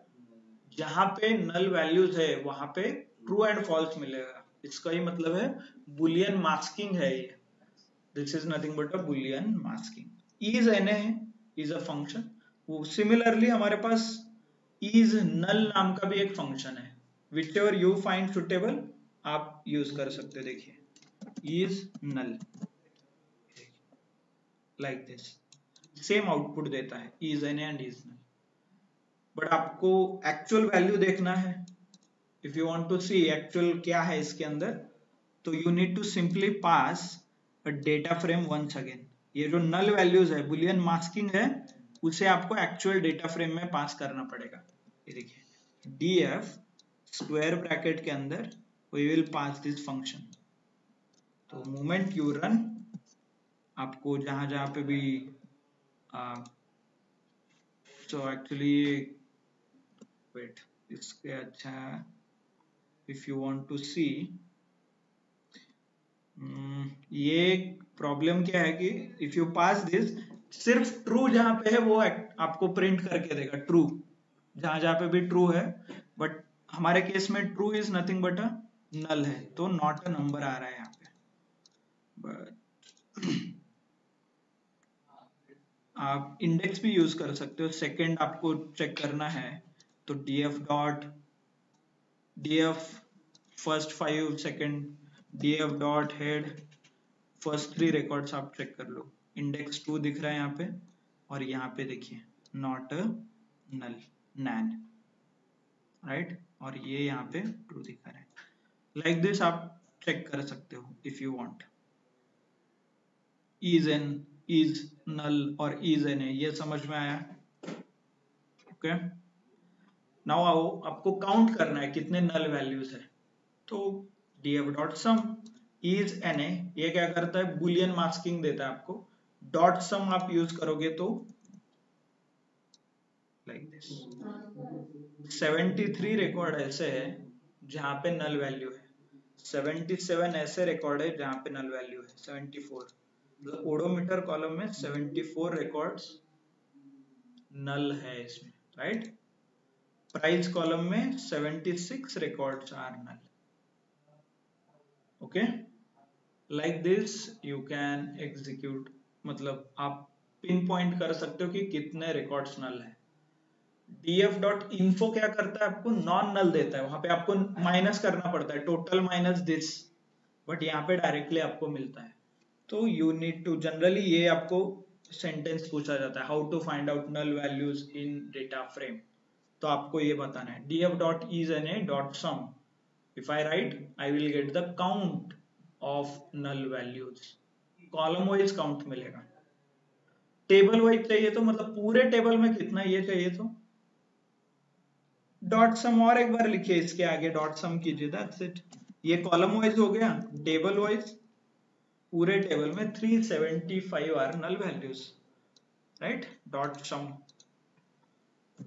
जहां पे नल वैल्यूज है वहां पे ट्रू एंड फॉल्स मिलेगा। इसका ही मतलब है बुलियन मास्किंग है ये। This is nothing but a boolean masking. Is NA is a function. Similarly हमारे पास इज नल नाम का भी एक फंक्शन है, whichever you find suitable आप यूज कर सकते हो। देखिए is null like this, same output देता है is N and is null. But आपको एक्चुअल वैल्यू देखना है, if you want to see actual क्या है इसके अंदर, तो you need to simply pass a data frame once again. ये जो नल वैल्यूज है, बुलियन मास्किंग है, उसे आपको एक्चुअल डेटा फ्रेम में पास करना पड़ेगा। ये देखिए df स्क्वायर ब्रैकेट के अंदर we will pass this function. तो मोमेंट यू रन, आपको जहां जहां पे भी तो एक्चुअली वेट इसके अच्छा, इफ यू वांट टू सी, ये प्रॉब्लम क्या है कि इफ यू पास दिस, सिर्फ ट्रू जहां पे है वो आपको प्रिंट करके देगा, ट्रू जहां जहां पे भी ट्रू है। बट हमारे केस में ट्रू इज नथिंग बट अ नल है, तो नॉट अ नंबर आ रहा है यहाँ पे। बट आप इंडेक्स भी यूज कर सकते हो। सेकंड आपको चेक करना है तो df first 5 second df dot head first 3 records आप चेक कर लो। इंडेक्स 2 दिख रहा है यहाँ पे, और यहाँ पे देखिए not a null, Nain, right. और ये यहाँ पे ट्रू दिखा रहा है। लाइक दिस आप चेक कर सकते हो if you want. Is N, is null और इज एन है, ये समझ में आया? ओके, नाउ आओ, आपको काउंट करना है कितने नल वैल्यूज है। तो df dot sum is N A, ये क्या करता है, बुलियन मास्किंग देता है आपको। डॉट सम आप यूज करोगे तो लाइक दिस 73 रिकॉर्ड ऐसे है जहां पे नल वैल्यू है, 77 ऐसे रिकॉर्ड है जहां पे नल वैल्यू है, 74 मतलब ओडोमीटर कॉलम में 74 रिकॉर्ड्स नल है इसमें, राइट। प्राइस कॉलम में 76 records are null. Okay, like this you can execute, मतलब आप पिन पॉइंट कर सकते हो कि कितने रिकॉर्ड्स नल है। df डॉट इन्फो क्या करता है, आपको नॉन नल देता है, वहां पे आपको माइनस करना पड़ता है, टोटल माइनस दिस, बट यहाँ पे डायरेक्टली आपको मिलता है। तो यू नीड टू, जनरली ये आपको सेंटेंस पूछा जाता है, how to find out null values in data frame, तो आपको ये बताना है df dot is N A dot sum, if I write I will get the count of null values, column wise count मिलेगा। Table wise चाहिए तो मतलब पूरे टेबल में कितना ये चाहिए तो डॉट सम और एक बार लिखिए, इसके आगे डॉट सम कीजिए, दैट्स इट। ये कॉलम वाइज हो गया, टेबल वाइज पूरे टेबल में 375 are null values, right. Dot sum,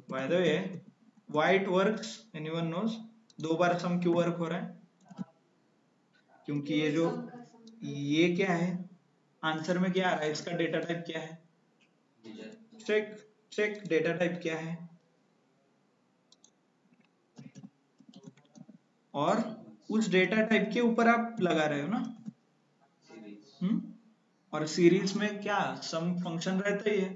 by the way why it works, anyone knows? दो बार सम क्यों वर्क हो रहा है? क्योंकि ये जो ये क्या है, आंसर में क्या आ रहा है, इसका डेटा टाइप क्या है, चेक, चेक डेटा टाइप क्या है, और उस डेटा टाइप के ऊपर आप लगा रहे हो ना। और सीरीज में क्या सम फंक्शन रहता ही है,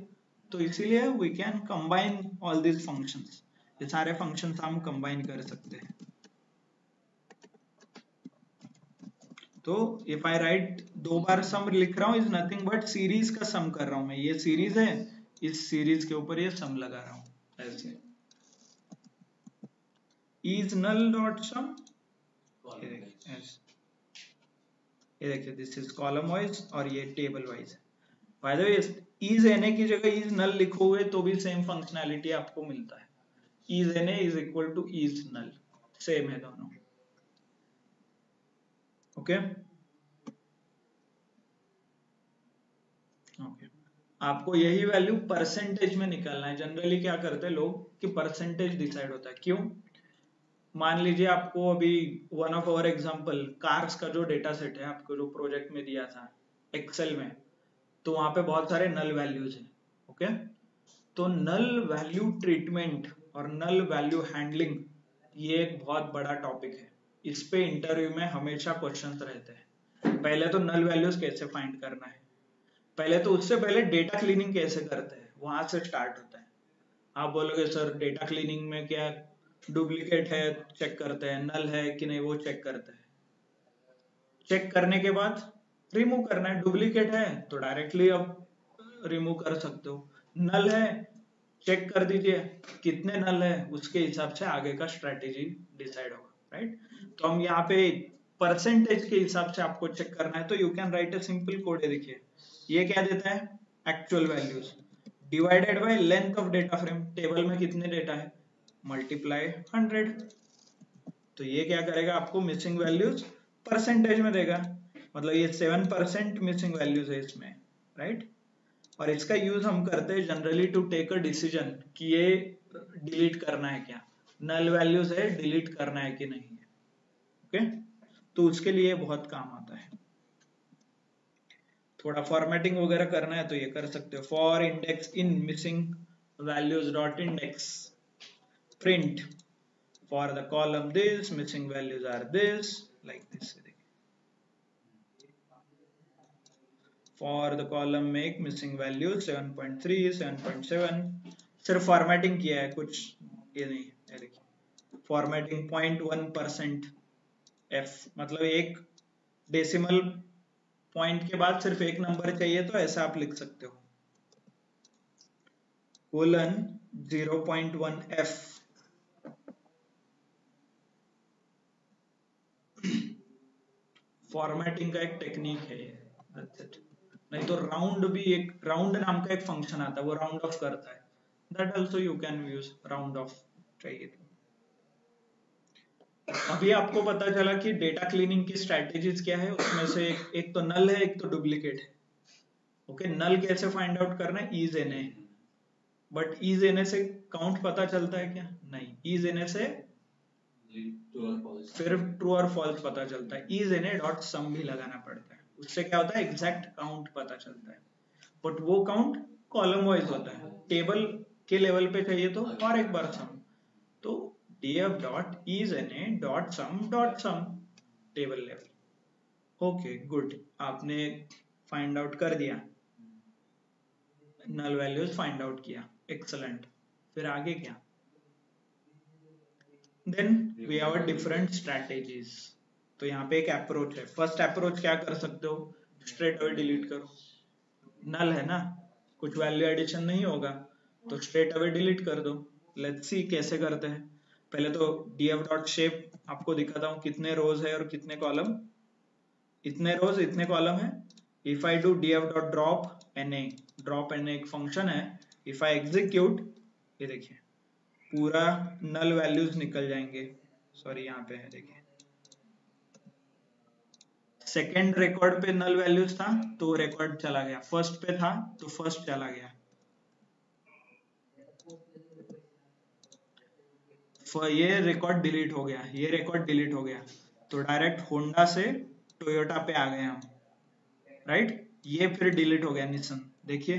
तो इसीलिए we can combine all this functions, ये सारे फंक्शंस हम कंबाइन कर सकते हैं। तो इफ आई राइट, दो बार सम लिख रहा हूं, इज नथिंग बट सीरीज का सम कर रहा हूं मैं, ये सीरीज है, इस सीरीज के ऊपर ये सम लगा रहा हूं ऐसे। इज नल डॉट सम, ये देखिए दिस इज कॉलम वाइज और ये table wise. Bye the way is an की जगह इज नल लिखोगे तो भी सेम फंक्शनैलिटी आपको मिलता है, is N is equal to is null, same है दोनों। ओके ओके, आपको यही वैल्यू परसेंटेज में निकालना है। जनरली क्या करते हैं लोग कि परसेंटेज डिसाइड होता है, क्यों? मान लीजिए आपको अभी one of our example cars का जो डेटा सेट है आपको जो प्रोजेक्ट में दिया था एक्सेल में, तो वहां पे बहुत सारे नल वैल्यूज हैं। ओके, तो नल वैल्यू ट्रीटमेंट और नल वैल्यू हैंडलिंग ये एक बहुत बड़ा टॉपिक है, इस पे इंटरव्यू में हमेशा क्वेश्चंस रहते हैं। पहले तो नल वैल्यूज कैसे फाइंड करना है, पहले तो उससे पहले डेटा क्लीनिंग कैसे करते हैं वहां से स्टार्ट होता है। आप बोलोगे सर डेटा क्लीनिंग में क्या डुप्लीकेट है चेक करते हैं, नल है कि नहीं वो चेक करते हैं, चेक करने के बाद रिमूव करना है, डुप्लीकेट है तो डायरेक्टली अब रिमूव कर सकते हो, नल है चेक कर दीजिए कितने नल है, उसके हिसाब से आगे का स्ट्रेटेजी डिसाइड होगा, राइट। तो हम यहाँ पे परसेंटेज के हिसाब से आपको चेक करना है, तो you can write a simple code. देखिए ये क्या देता है, actual values divided by length of data frame, table में कितने डेटा है मल्टीप्लाई 100, तो ये क्या करेगा आपको मिसिंग वैल्यूज परसेंटेज में देगा, मतलब ये 7% मिसिंग वैल्यूज है इसमें, राइट। और इसका यूज हम करते हैं generally to take a decision कि ये डिलीट करना है क्या, नल वैल्यूज है डिलीट करना है कि नहीं है। ओके, तो उसके लिए बहुत काम आता है। थोड़ा फॉर्मेटिंग वगैरह करना है तो ये कर सकते हो, for index in missing values dot index print for the column this missing values are this, like this। for the column make missing values 7.3 7.7, सिर्फ फॉर्मेटिंग किया है, कुछ ये नहीं है। देखिए फॉर्मेटिंग 0.1% f, मतलब एक डेसिमल पॉइंट के बाद सिर्फ एक नंबर चाहिए तो ऐसा आप लिख सकते हो। कोलन 0.1 f फॉर्मेटिंग का एक टेक्निक है ये। That's it. नहीं तो राउंड भी एक राउंड नाम का एक फंक्शन आता है, वो राउंड ऑफ करता है। That also you can use round of चाहिए तो। अभी आपको पता चला कि डेटा क्लीनिंग की स्ट्रेटेजीज क्या है, उसमें से एक तो नल है, एक तो डुप्लीकेट है। ओके, नल कैसे फाइंड आउट करना है, is N A, but is N A से काउंट पता चलता है क्या, नहीं, ईज एन ए से फिर ट्रू और फॉल्स पता चलता है, ईज एन ए डॉट सम भी लगाना पड़ता है, उससे क्या होता है एग्जैक्ट काउंट पता चलता है, बट वो काउंट कॉलम वाइज होता है, टेबल के लेवल पे चाहिए तो और एक बार सम, तो df dot is na dot sum table level. Okay good, आपने फाइंड आउट कर दिया, नल वैल्यूज फाइंड आउट किया, एक्सलेंट। फिर आगे क्या, then we have different strategies. तो यहाँ पे एक अप्रोच है, फर्स्ट अप्रोच क्या कर सकते हो, स्ट्रेट अवे डिलीट करो, नल है ना, कुछ वैल्यू एडिशन नहीं होगा तो स्ट्रेट अवे डिलीट कर दो। लेट्स सी कैसे करते हैं। पहले तो df डॉट शेप आपको दिखाता हूँ कितने रोज है और कितने कॉलम, इतने रोज इतने कॉलम है। If I do df dot drop na एक फंक्शन है, इफ आई एग्जीक्यूट, ये देखिए पूरा नल वैल्यूज निकल जाएंगे, सॉरी यहाँ पे है देखिए, सेकेंड रिकॉर्ड पे नल वैल्यूज था तो रिकॉर्ड चला गया, फर्स्ट पे था तो फर्स्ट चला गया, ये रिकॉर्ड डिलीट हो गया, ये रिकॉर्ड डिलीट हो गया, तो डायरेक्ट होंडा से टोयोटा पे आ गए हम, राइट। ये फिर डिलीट हो गया निसन, देखिए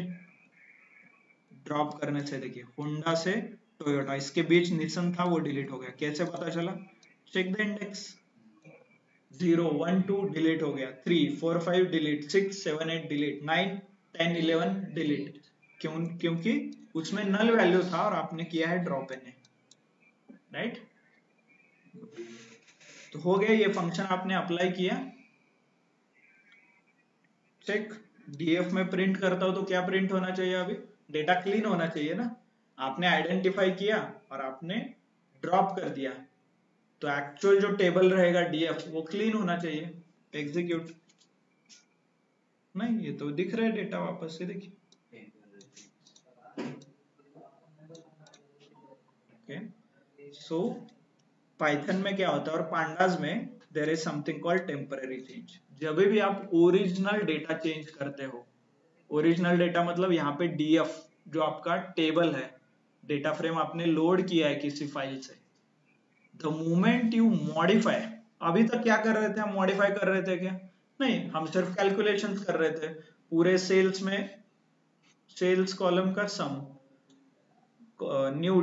ड्रॉप करने से देखिए होंडा से टोयोटा, इसके बीच निसन था वो डिलीट हो गया, कैसे पता चला, चेक द इंडेक्स, 0 1 2 डिलीट हो गया, 3 4 5 डिलीट, 6 7 8 डिलीट, 9 10 11 डिलीट, क्योंकि उसमें नल वैल्यू था और आपने किया है ड्रॉप एन, राइट। तो हो गया, ये फंक्शन आपने अप्लाई किया, चेक, डीएफ में प्रिंट करता हूं तो क्या प्रिंट होना चाहिए, अभी डेटा क्लीन होना चाहिए ना, आपने आइडेंटिफाई किया और आपने ड्रॉप कर दिया, तो एक्चुअल जो टेबल रहेगा डीएफ वो क्लीन होना चाहिए, एग्जीक्यूट, नहीं ये तो दिख रहा है डेटा वापस से, देखिए ओके। सो पाइथन में क्या होता है और पांडास में there is something called temporary change. जब भी आप ओरिजिनल डेटा चेंज करते हो, ओरिजिनल डेटा मतलब यहाँ पे डीएफ जो आपका टेबल है, डेटा फ्रेम आपने लोड किया है किसी फाइल से, द मोमेंट यू मॉडिफाई, अभी तक क्या कर रहे थे हम, मॉडिफाई कर रहे थे क्या, नहीं, हम सिर्फ कैलकुलेशंस कर रहे थे, पूरे सेल्स में सेल्स कॉलम का सम, न्यू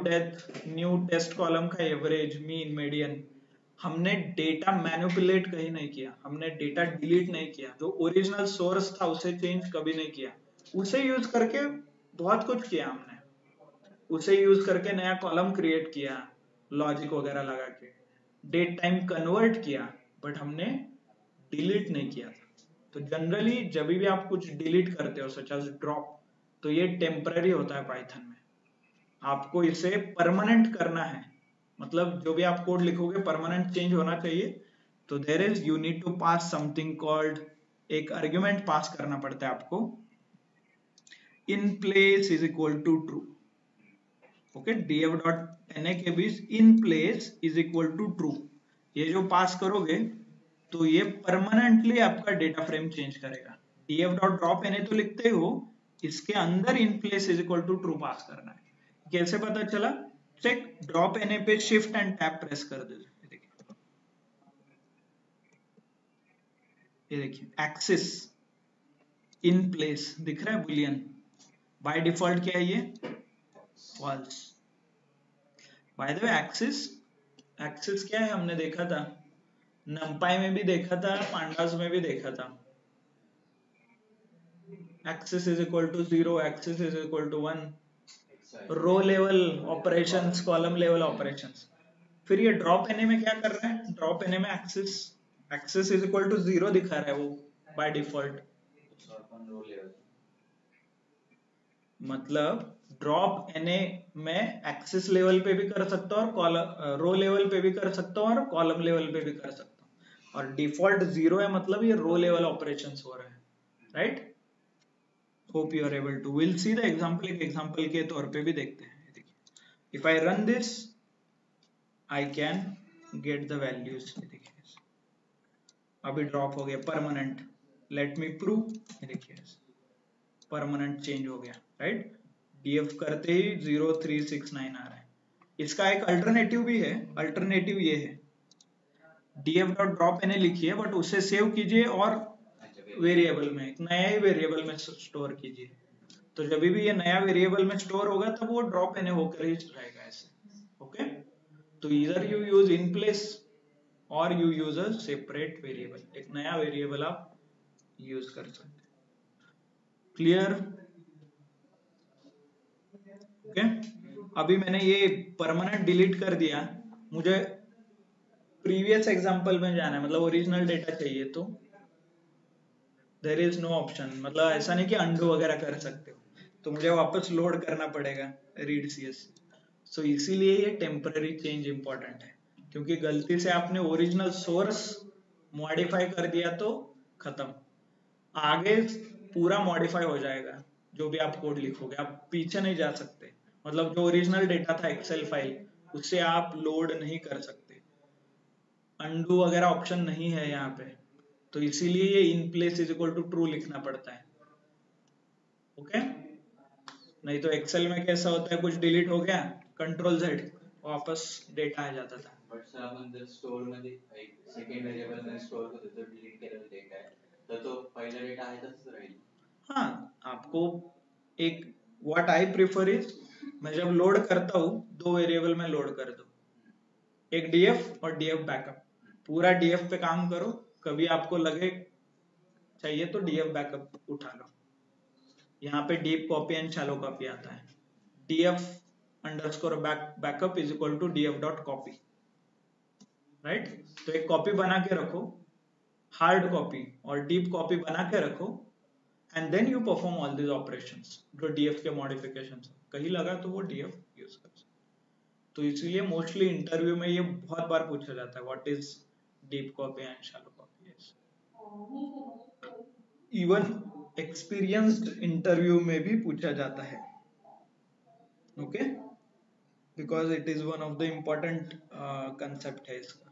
टेस्ट कॉलम का एवरेज, मीन, मीडियन, हमने डेटा मैनिपुलेट कहीं नहीं किया, हमने डेटा डिलीट नहीं किया, जो ओरिजिनल सोर्स था उसे चेंज कभी नहीं किया, उसे यूज करके बहुत कुछ किया हमने, उसे यूज करके नया कॉलम क्रिएट किया लॉजिक वगैरह लगा के, डेट टाइम कन्वर्ट किया, बट हमने डिलीट नहीं किया था। तो जनरली जब भी आप कुछ डिलीट करते हो सच एज ड्रॉप, तो ये टेम्पररी होता है पाइथन में, आपको इसे परमानेंट करना है, मतलब जो भी आप कोड लिखोगे परमानेंट चेंज होना चाहिए, तो there is you need to pass something called, एक आर्ग्यूमेंट पास करना पड़ता है आपको, in place is equal to true, okay, df dot na के बीच in place is equal to true, ये जो पास करोगे तो ये परमानेंटली आपका डेटा फ्रेम चेंज करेगा। df डॉट ड्रॉप na तो लिखते हो, इसके अंदर in place is equal to true pass करना है, कैसे पता चला, चेक, ड्रॉप एन पे शिफ्ट एंड टैब प्रेस कर दो, ये देखिए एक्सिस इन प्लेस दिख रहा है बुलियन, बाय डिफॉल्ट क्या है ये, false. By the way axis, axis क्या है हमने देखा था, नंपाई में भी देखा था, पांडास में भी देखा था, axis is equal to 0, axis is equal to 1, row level operations, column level operations. फिर ये ड्रॉप एनए में क्या कर रहा है, ड्रॉप एनए में axis, axis is equal to 0 दिखा रहा है वो बाय डिफॉल्ट, मतलब ड्रॉप एनए में एक्सिस लेवल पे भी कर सकता हूँ और कॉलम रो लेवल पे भी कर सकता हूँ और कॉलम लेवल पे भी कर सकता हूँ, और डिफॉल्ट 0 है मतलब ये रो लेवल ऑपरेशंस हो रहे हैं, right. Hope you are able to, will see the example, एक एग्जांपल के तौर पे भी देखते हैं। देखिए, if I run this I can get the values. देखिए अभी ड्रॉप हो गया परमानेंट, लेट मी प्रूव। देखिए परमानेंट चेंज हो गया, राइट। डीएफ करते ही 0369 आ रहा है। इसका एक अल्टरनेटिव भी है, अल्टरनेटिव ये है डीएफ डॉट ड्रॉप एने लिखिए, बट उसे सेव कीजिए और वेरिएबल में, एक नया ही वेरिएबल में स्टोर कीजिए। तो जब भी ये नया वेरिएबल में स्टोर होगा तब वो ड्रॉप एने होकर ही रहेगा ऐसे, ओके। तो इधर यू यूज इन प्लेस और you use a separate variable, एक नया वेरिएबल आप यूज कर सकते हैं। Clear, okay. अभी मैंने ये परमानेंट डिलीट कर दिया, मुझे प्रीवियस एग्जांपल में जाना है, मतलब ओरिजिनल डेटा चाहिए, तो देयर इज नो ऑप्शन, मतलब ऐसा नहीं कि अंडू वगैरह कर सकते हो, तो मुझे वापस लोड करना पड़ेगा रीड सीएस। सो इसीलिए ये टेम्पररी चेंज इंपॉर्टेंट है, क्योंकि गलती से आपने ओरिजिनल सोर्स मॉडिफाई कर दिया तो खत्म, आगे पूरा मॉडिफाई हो जाएगा। जो भी आप कोड लिखोगे आप पीछे नहीं जा सकते, मतलब जो ओरिजिनल डेटा था एक्सेल फाइल उससे आप लोड नहीं कर सकते, अंडू वगैरह ऑप्शन नहीं है यहाँ पे, तो इसीलिए ये in place is equal to true लिखना पड़ता है, ओके। नहीं तो एक्सेल में कैसा होता है, कुछ डिलीट हो गया कंट्रोल जेड वापस डेटा आ जाता था। बट सर आपण जर स्टोर मध्ये एक सेकंड व्हेरिएबल मध्ये स्टोर करतो जो डिलीट केलेला डेटा आहे तर तो पहिला डेटा आहे तसंच राहील। हाँ, आपको एक व्हाट आई प्रिफर इज, मैं जब लोड करता हूँ दो वेरिएबल में लोड कर दो, एक डीएफ और डीएफ बैकअप, पूरा डीएफ पे काम करो, कभी आपको लगे चाहिए तो डीएफ बैकअप उठा लो। यहाँ पे deep copy and shallow copy आता है, DF underscore backup is equal to DF dot copy, right. तो एक कॉपी बना के रखो, हार्ड कॉपी और डीप कॉपी बना के रखो, and then you perform all this operations, जो डीएफ के मॉडिफिकेशंस कहीं लगा तो वो डीएफ यूज कर सकते। तो इसीलिए मोस्टली इंटरव्यू में ये बहुत बार पूछा जाता है, what is deep copy and shallow copy. Even experienced interview में भी पूछा जाता है, okay, because it is one of the important concept है इसका।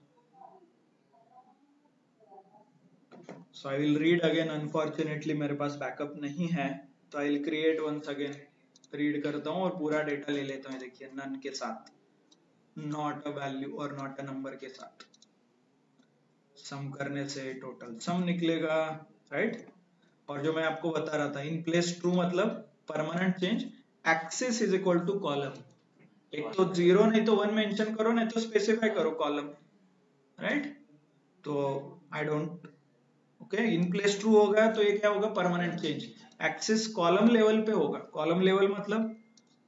So I will read again, unfortunately मेरे पास बैकअप नहीं है, तो I will create once again, read करता हूँ और पूरा डेटा ले लेता हूँ। देखिए नन के साथ, नॉट अ वैल्यू और नॉट अ नंबर के साथ, सम करने से टोटल सम निकलेगा, राइट। और जो मैं आपको बता रहा था इन प्लेस ट्रू मतलब permanent change, axis is equal to column, एक तो 0 नहीं तो 1 मेंशन करो, नहीं तो स्पेसिफाई करो कॉलम, राइट। तो I don't, okay, in place true होगा तो ये क्या होगा, permanent change. Axis column level पे होगा, कॉलम लेवल मतलब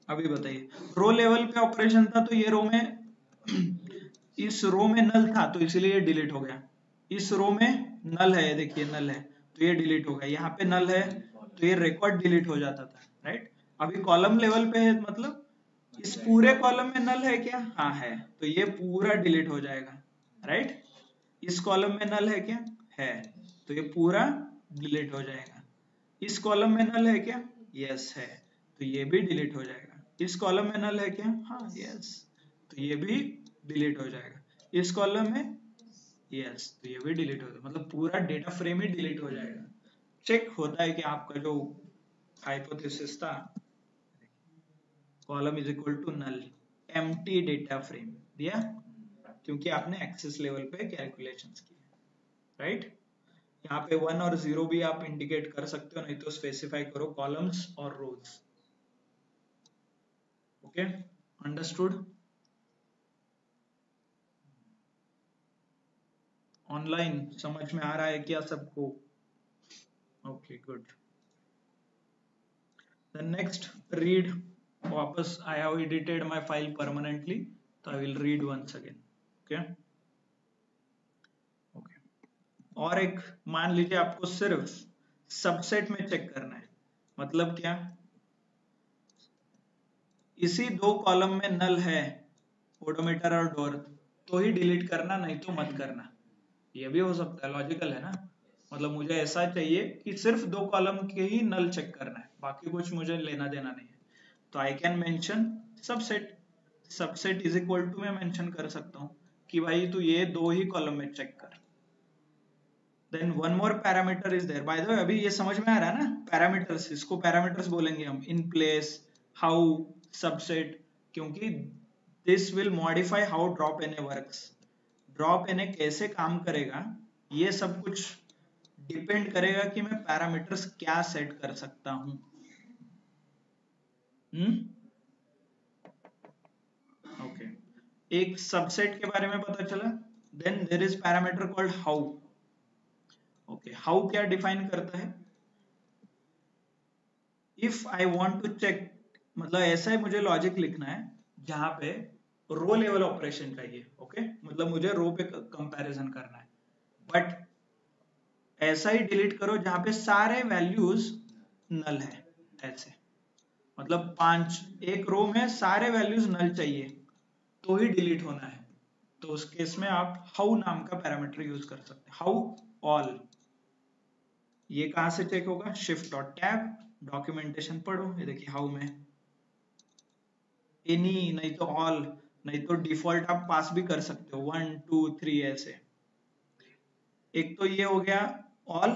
अभी बताइए, रो लेवल पे ऑपरेशन था तो ये रो में इस रो में नल था तो इसीलिए डिलीट हो गया, इस रो में नल है, देखिए नल है तो ये डिलीट हो गया, यहाँ पे नल है तो ये रिकॉर्ड डिलीट हो जाता था, राइट। अभी कॉलम लेवल पे है मतलब इस पूरे कॉलम में नल है क्या, हाँ है, तो ये पूरा डिलीट हो जाएगा, राइट। इस कॉलम में नल है क्या, है, तो ये पूरा डिलीट हो जाएगा। इस कॉलम में नल है क्या, यस है, तो ये भी डिलीट हो जाएगा। इस कॉलम में नल है क्या, हाँ यस, तो ये भी डिलीट हो जाएगा। इस कॉलम में यस, तो ये भी डिलीट हो जाएगा, मतलब पूरा डेटा फ्रेम ही डिलीट हो जाएगा। चेक होता है कि आपका जो हाइपोथेसिस था, column is equal to null, empty data frame दिया, क्योंकि आपने एक्सेस लेवल पे कैलकुलेशंस किए, राइट। यहाँ पे 1 और 0 भी आप इंडिकेट कर सकते हो, नहीं तो स्पेसिफाई करो कॉलम्स और रोज, ओके, अंडरस्टूड। ऑनलाइन समझ में आ रहा है क्या सबको, okay good. The next read, वापस I have edited my file permanently, तो I will read once again, okay okay. और एक मान लीजिए आपको सिर्फ सबसेट में चेक करना है, मतलब क्या, इसी दो कॉलम में नल है, ओडोमीटर और डोर, तो ही डिलीट करना, नहीं तो मत करना। ये भी हो सकता है, लॉजिकल है ना। मतलब मुझे ऐसा चाहिए कि सिर्फ दो कॉलम के ही नल चेक करना है, बाकी कुछ मुझे लेना देना नहीं है। तो I can mention subset, subset is equal to मैं मेंशन कर सकता हूँ कि भाई तू ये दो ही कॉलम में चेक कर। Then one more parameter is there, by the way अभी ये समझ में आ रहा है ना, पैरामीटर्स, इसको पैरामीटर्स बोलेंगे हम, इन प्लेस, हाउ, सबसेट, क्योंकि this will modify how drop N A works. Drop N A कैसे काम करेगा, ये सब कुछ डिपेंड करेगा कि मैं पैरामीटर्स क्या सेट कर सकता हूं। ओके, एक सबसेट के बारे में पता चला। Then there is parameter called how. Okay, how क्या डिफाइन करता है, if I want to check, मतलब ऐसा ही मुझे लॉजिक लिखना है जहां पे रो लेवल ऑपरेशन चाहिए। ओके, मतलब मुझे रो पे कंपैरिजन करना है, बट ऐसा ही डिलीट करो जहां पे सारे वैल्यूज नल है, ऐसे, मतलब 5 एक रो में सारे वैल्यूज नल चाहिए तो ही डिलीट होना है, तो उस केस में आप हाउ नाम का पैरामीटर यूज कर सकते हैं, हाउ ऑल। ये कहां से चेक होगा, शिफ्ट डॉट टैब, डॉक्यूमेंटेशन पढ़ो, ये देखिए हाउ में एनी, नहीं तो ऑल, नहीं तो डिफॉल्ट आप पास भी कर सकते हो 1 2 3 ऐसे। एक तो ये हो गया ऑल,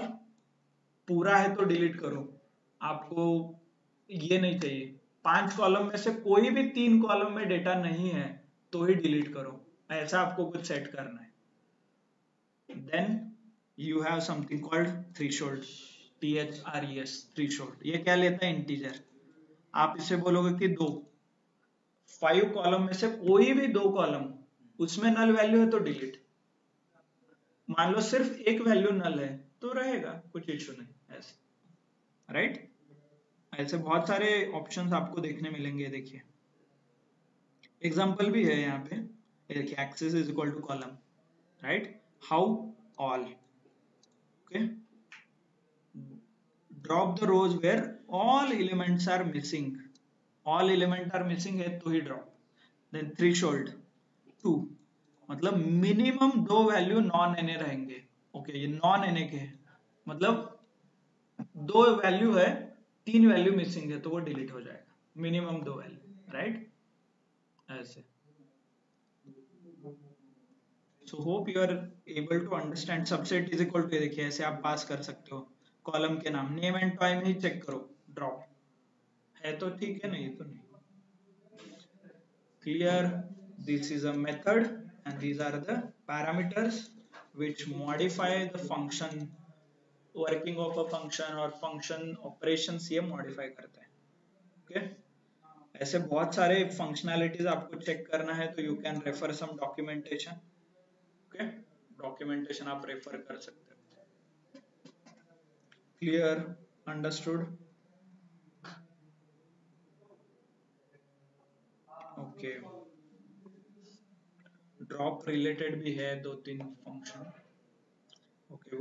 पूरा है तो डिलीट करो, आपको ये नहीं चाहिए, 5 कॉलम में से कोई भी 3 कॉलम में डेटा नहीं है तो ही डिलीट करो, ऐसा आपको कुछ सेट करना है। Then you have something called threshold, THRES, threshold. ये क्या लेता है, इंटीजर। आप इसे बोलोगे कि 2, 5 कॉलम में से कोई भी 2 कॉलम उसमें नल वैल्यू है तो डिलीट, मान लो सिर्फ एक वैल्यू नल है तो रहेगा, कुछ इश्यू नहीं, ऐसे, राइट। ऐसे बहुत सारे ऑप्शंस आपको देखने मिलेंगे। देखिए एग्जांपल भी है यहाँ पे, देखिए axis is equal to column, right, how all, okay, drop the rows where all elements are missing, all element are missing है तो ही ड्रॉप। देन थ्रेशोल्ड 2, मतलब मिनिमम 2 वैल्यू नॉन एनए रहेंगे। ओके, ये नॉन एनए के हैं, मतलब 2 value है, 3 वैल्यू मिसिंग है तो वो डिलीट हो जाएगा, मिनिमम 2 वैल्यू, राइट, ऐसे। So hope you are able to understand. Subset is equal to, देखिए ऐसे आप पास कर सकते हो, कॉलम के नाम, नेम एंड टाइम ही चेक करो, ड्रॉप है तो ठीक है, नहीं तो नहीं। Clear, this is a method and these are the parameters which modify the function, working of a function और function operations ये modify करता है। okay? ऐसे बहुत सारे functionalities आपको चेक करना है तो you can refer some documentation, okay? documentation आप refer कर सकते हो। Clear, understood? okay. Drop related भी है 2-3 function. Okay,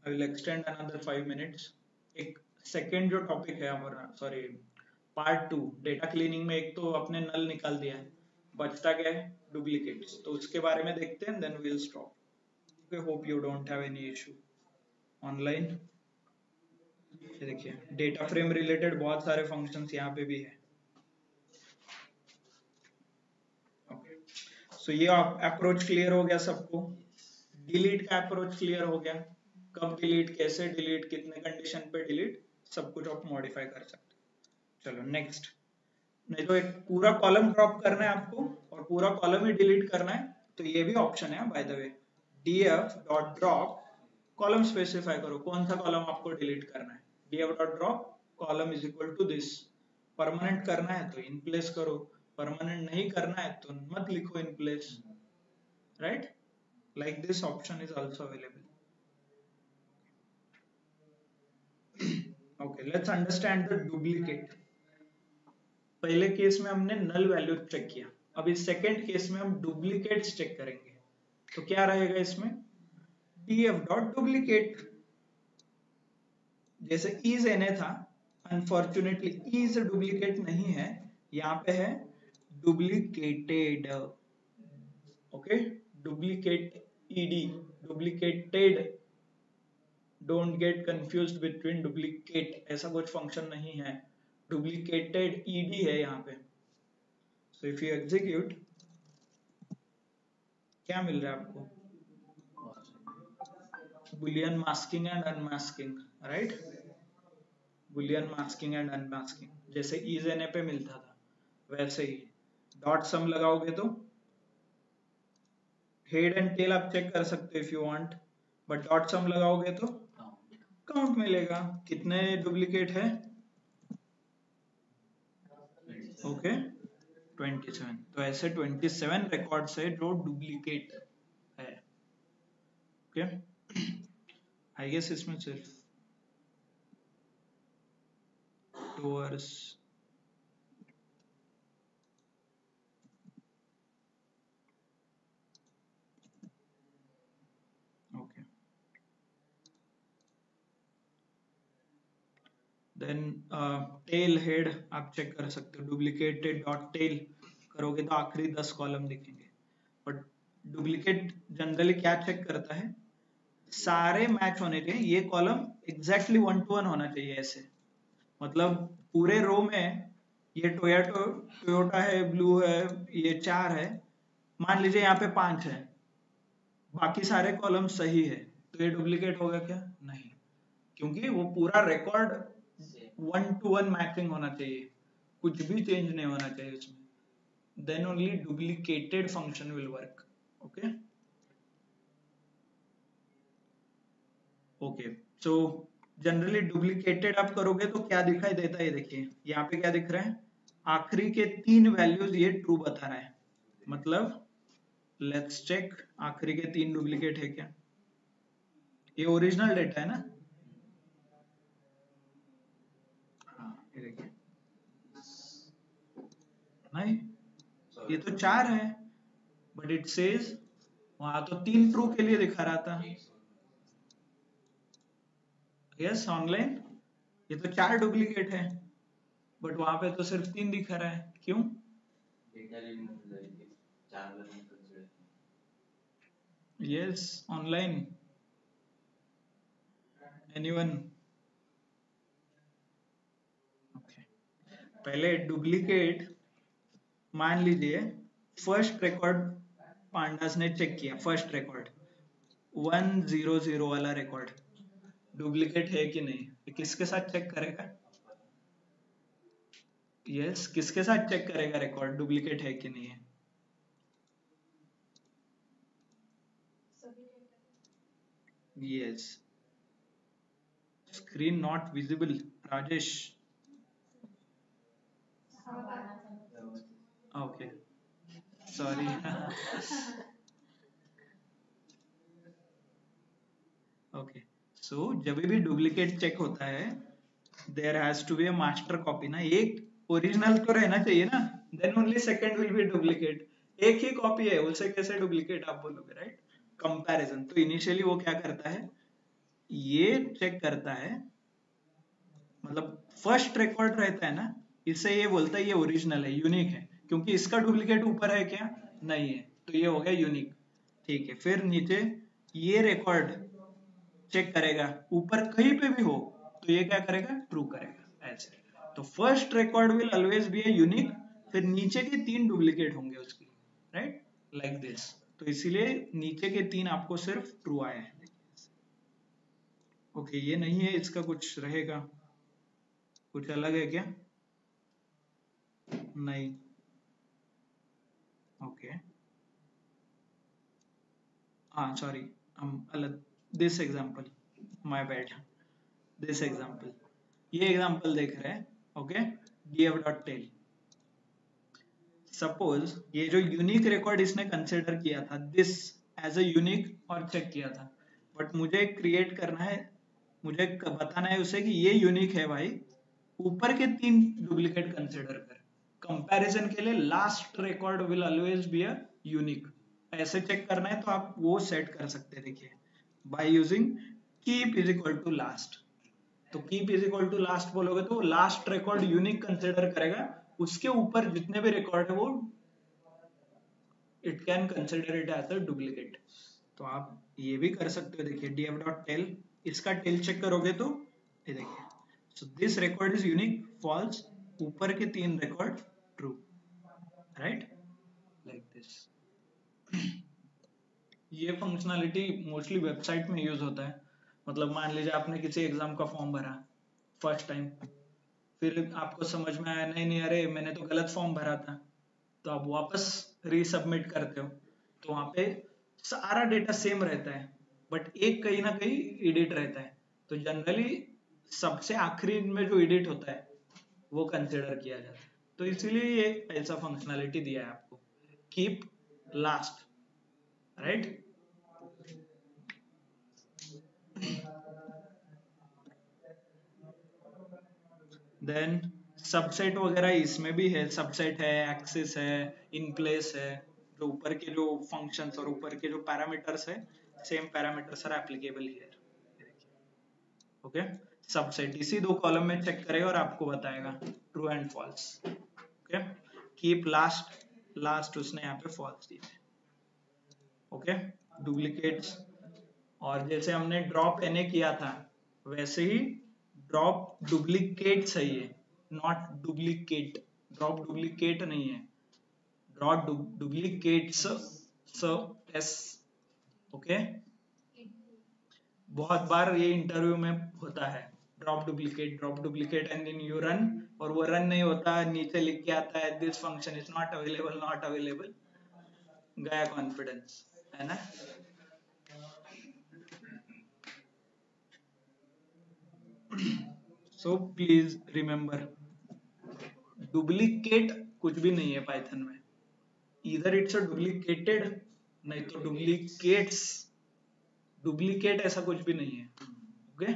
I will extend another 5 minutes. एक सेकेंड जो टॉपिक है हमारा, सॉरी पार्ट 2, डेटा क्लीनिंग में एक तो अपने नल निकाल दिया है, बचता क्या है, डुप्लीकेट्स, तो उसके बारे में देखते हैं, then we'll stop. Okay, hope you don't have any issue online. ये देखिए डेटा फ्रेम रिलेटेड बहुत सारे फंक्शंस यहाँ पे भी है। ओके, सो ये अप्रोच क्लियर हो गया सबको, डिलीट का अप्रोच क्लियर हो गया, कब डिलीट, कैसे डिलीट, कितने कंडीशन पे डिलीट, सब कुछ आप मॉडिफाई कर सकते हो। चलो नेक्स्ट, नहीं तो एक पूरा कॉलम ड्रॉप करना है आपको और पूरा कॉलम ही डिलीट करना है तो ये भी ऑप्शन है by the way, df dot drop column specify करो कौन सा कॉलम आपको डिलीट करना है, df dot drop column is equal to this. Permanent करना है तो इन प्लेस करो, परमानेंट नहीं करना है तो मत लिखो in place, right, like this option is also available. Okay, let's understand the duplicate. पहले केस में हमने नल वैल्यू चेक किया, अब इस सेकेंड केस में हम डुप्लीकेट्स चेक करेंगे, तो क्या रहेगा इसमें, df डॉट डुप्लीकेट, जैसे is na था, अनफॉर्चुनेटली is डुप्लीकेट नहीं है यहाँ पे है duplicated, okay, duplicate ed, duplicated, don't get confused between duplicate, ऐसा कुछ फंक्शन नहीं है, डुप्लीकेटेड ed है यहाँ पे। सो इफ यू एग्जीक्यूट, क्या मिल रहा है आपको? Boolean masking and unmasking, right, Boolean masking and unmasking, जैसे isNA पे मिलता था वैसे ही। डॉट सम लगाओगे तो हेड एंड टेल आप चेक कर सकते हो if you want, but dot sum लगाओगे तो काउंट मिलेगा। कितने डुप्लीकेट है? ओके 27, तो ऐसे 27 रिकॉर्ड्स है जो डुप्लीकेट है। ओके आई गेस इसमें सिर्फ 2 hours. Okay then tail head आप चेक कर सकते हो, डुप्लीकेटेड डॉट टेल करोगे तो आखिरी 10 कॉलम दिखेंगे। बट डुप्लीकेट जनरली क्या चेक करता है? सारे मैच होने चाहिए, ये कॉलम एग्जैक्टली 1 to 1 होना चाहिए ऐसे, मतलब पूरे रो में ये टोयोटा है, ब्लू है, ये 4 है, मान लीजिए यहाँ पे 5 है, बाकी सारे कॉलम सही है, तो ये डुप्लीकेट होगा क्या? नहीं, क्योंकि वो पूरा रिकॉर्ड 1 to 1 मैचिंग होना चाहिए, कुछ भी चेंज नहीं होना चाहिए उसमें, then only duplicated function will work. Okay, okay, so generally duplicated आप करोगे तो क्या दिखाई देता है? देखिए यहाँ पे क्या दिख रहा है, आखिरी के 3 वैल्यूज ये ट्रू बता रहा है, मतलब लेट्स चेक आखिरी के 3 डुप्लीकेट है क्या? ये ओरिजिनल डेटा है ना? हाँ ये देखिए, नहीं ये तो 4 है, बट इट सेज वहां तो 3 ट्रू के लिए दिखा रहा था। यस ऑनलाइन ये तो 4 डुप्लीकेट है, बट वहां पे तो सिर्फ 3 दिखा रहा है, क्यों? Yes online, anyone? ओके, पहले डुप्लीकेट मान लीजिए फर्स्ट रिकॉर्ड पांडास ने चेक किया, फर्स्ट रिकॉर्ड 100 वाला रिकॉर्ड डुप्लीकेट है कि नहीं, ये किसके साथ चेक करेगा? यस किसके साथ चेक करेगा रिकॉर्ड डुप्लीकेट है कि नहीं है? Yes, screen not visible, Rajesh. Okay sorry okay, so जब भी डुप्लीकेट चेक होता है there has to be a master copy ना, एक ओरिजिनल तो रहना चाहिए ना, then only second will be duplicate. एक ही कॉपी है उसे कैसे डुप्लीकेट आप बोलोगे, राइट? कंपैरिजन, तो इनिशियली वो क्या करता है, ये चेक करता है, मतलब फर्स्ट रिकॉर्ड रहता है ना, इससे ये बोलता है ये ओरिजिनल है, यूनिक है, क्योंकि इसका डुप्लीकेट ऊपर है क्या? नहीं है, तो ये हो गया यूनिक। ठीक है, फिर नीचे ये रिकॉर्ड चेक करेगा, ऊपर कहीं पे भी हो तो ये क्या करेगा? ट्रू करेगा, ऐसे। तो first record will always be a unique, फिर नीचे के 3 डुप्लीकेट होंगे उसकी, राइट, लाइक दिस। तो इसीलिए नीचे के 3 आपको सिर्फ ट्रू आए हैं। ओके ये नहीं है, इसका कुछ रहेगा, कुछ अलग है क्या? नहीं, ओके हाँ सॉरी, हम अलग, this example, my bad, this example, ये एग्जांपल देख रहे हैं, ओके, df.tel। सपोज ये जो यूनिक रिकॉर्ड इसने कंसिडर किया था दिस एज अ यूनिक और चेक किया था, बट मुझे क्रिएट करना है, मुझे बताना है उसे कि ये यूनिक है भाई, ऊपर के 3 डुप्लीकेट कंसिडर कर, कंपैरिजन के लिए last record will always be a unique, ऐसे चेक करना है तो आप वो सेट कर सकते हैं। देखिए by using keep is equal to last, तो keep is equal to last बोलोगे तो लास्ट रिकॉर्ड यूनिक कंसिडर करेगा, उसके ऊपर जितने भी रिकॉर्ड है वो it can consider it as a duplicate. तो आप ये भी कर सकते हो, देखिए df.tel, इसका टेल चेक करोगे तो ये देखिए, so this record is unique, false, ऊपर के 3 record true, right, like this. ये फंक्शनलिटी मोस्टली वेबसाइट में यूज होता है। मतलब मान लीजिए आपने किसी एग्जाम का फॉर्म भरा फर्स्ट टाइम, फिर आपको समझ में आया नहीं नहीं अरे मैंने तो गलत फॉर्म भरा था, तो आप वापस रीसबमिट करते हो, तो वहां पे सारा डेटा सेम रहता है, बट एक कहीं ना कहीं एडिट रहता है। तो जनरली सबसे आखिरी में जो एडिट होता है वो कंसिडर किया जाता है। तो इसीलिए ये ऐसा फंक्शनलिटी दिया है आपको, keep last, right. Then subset वगैरह इसमें भी है, सबसेट है, एक्सिस है, इन प्लेस है, जो ऊपर के जो फंक्शंस और ऊपर के जो पैरामीटर्स है, same parameters are applicable here, okay. Subset इसी 2 कॉलम में चेक करेगा और आपको बताएगा true and false, okay. Keep last, last उसने यहाँ पे फॉल्स दिया है, ओके। डुप्लीकेट्स, और जैसे हमने ड्रॉप एनए किया था वैसे ही ड्रॉप डुप्लीकेट सही है, नॉट डुप्लीकेट, ड्रॉप डुप्लीकेट नहीं है, ड्रॉप डुप्लीकेट्स, एस, ओके। बहुत बार ये इंटरव्यू में होता है, drop duplicate and then you run, और वो रन नहीं होता, नीचे लिख के आता है this function is not available, not available, गया कॉन्फिडेंस, है ना। सो प्लीज रिमेंबर, डुप्लीकेट कुछ भी नहीं है पाइथन में, इधर इट्स अ डुप्लीकेटेड, नहीं तो डुप्लीकेट्स, डुप्लीकेट ऐसा कुछ भी नहीं है, ओके।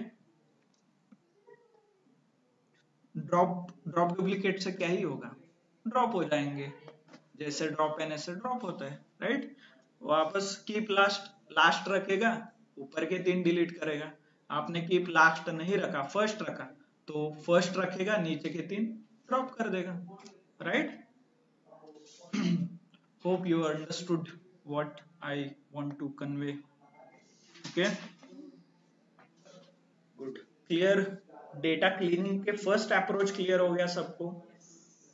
ड्रॉप डुप्लीकेट से क्या ही होगा, ड्रॉप हो जाएंगे, जैसे ड्रॉप एन ऐसे ड्रॉप होता है, राइट। वापस कीप लास्ट, लास्ट रखेगा, ऊपर के 3 डिलीट करेगा। आपने कीप लास्ट नहीं रखा, फर्स्ट रखा, तो फर्स्ट रखेगा, नीचे के 3 ड्रॉप कर देगा, right. Hope you understood what I want to convey. Okay, good. Clear. Data cleaning के फर्स्ट अप्रोच क्लियर हो गया सबको,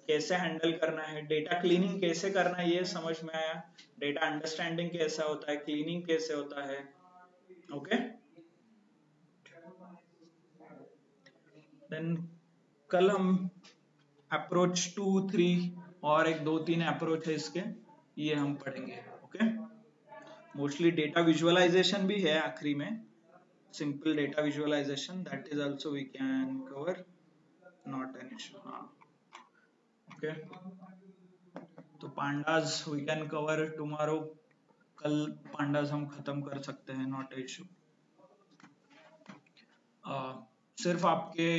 कैसे हैंडल करना है, डेटा क्लीनिंग कैसे करना है ये समझ में आया, डेटा अंडरस्टैंडिंग कैसा होता है, क्लीनिंग कैसे होता है, ओके। देन कल हम अप्रोच 2, 3 और एक 2-3 अप्रोच है इसके, ये हम पढ़ेंगे, ओके। मोस्टली डेटा विजुअलाइजेशन भी है आखिरी में, simple data visualization, that is also we can cover, not an issue, okay। तो pandas we can cover tomorrow, कल pandas हम खत्म कर सकते हैं, not an issue। सिर्फ आपके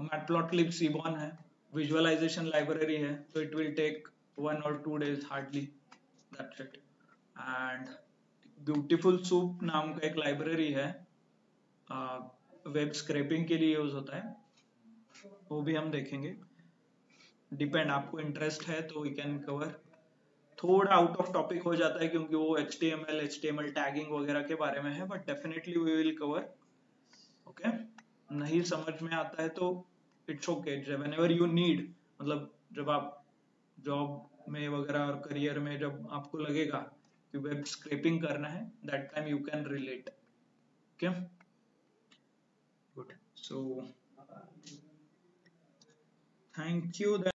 मैटप्लॉटलिब सीबॉन है, विजुअलाइजेशन लाइब्रेरी है, तो it will take 1 or 2 days hardly, that's it. And beautiful soup नाम का एक लाइब्रेरी है, वेब स्क्रैपिंग के लिए यूज होता है, वो भी हम देखेंगे, डिपेंड आपको इंटरेस्ट है तो वी कैन कवर। थोड़ा आउट ऑफ टॉपिक हो जाता है क्योंकि वो HTML टैगिंग वगैरह के बारे में है, but definitely we will cover, okay. नहीं समझ में आता है तो it's okay, whenever you need, मतलब जब आप जॉब में वगैरह और करियर में जब आपको लगेगा कि वेब स्क्रैपिंग करना है, that time you can relate, okay, good. So thank you.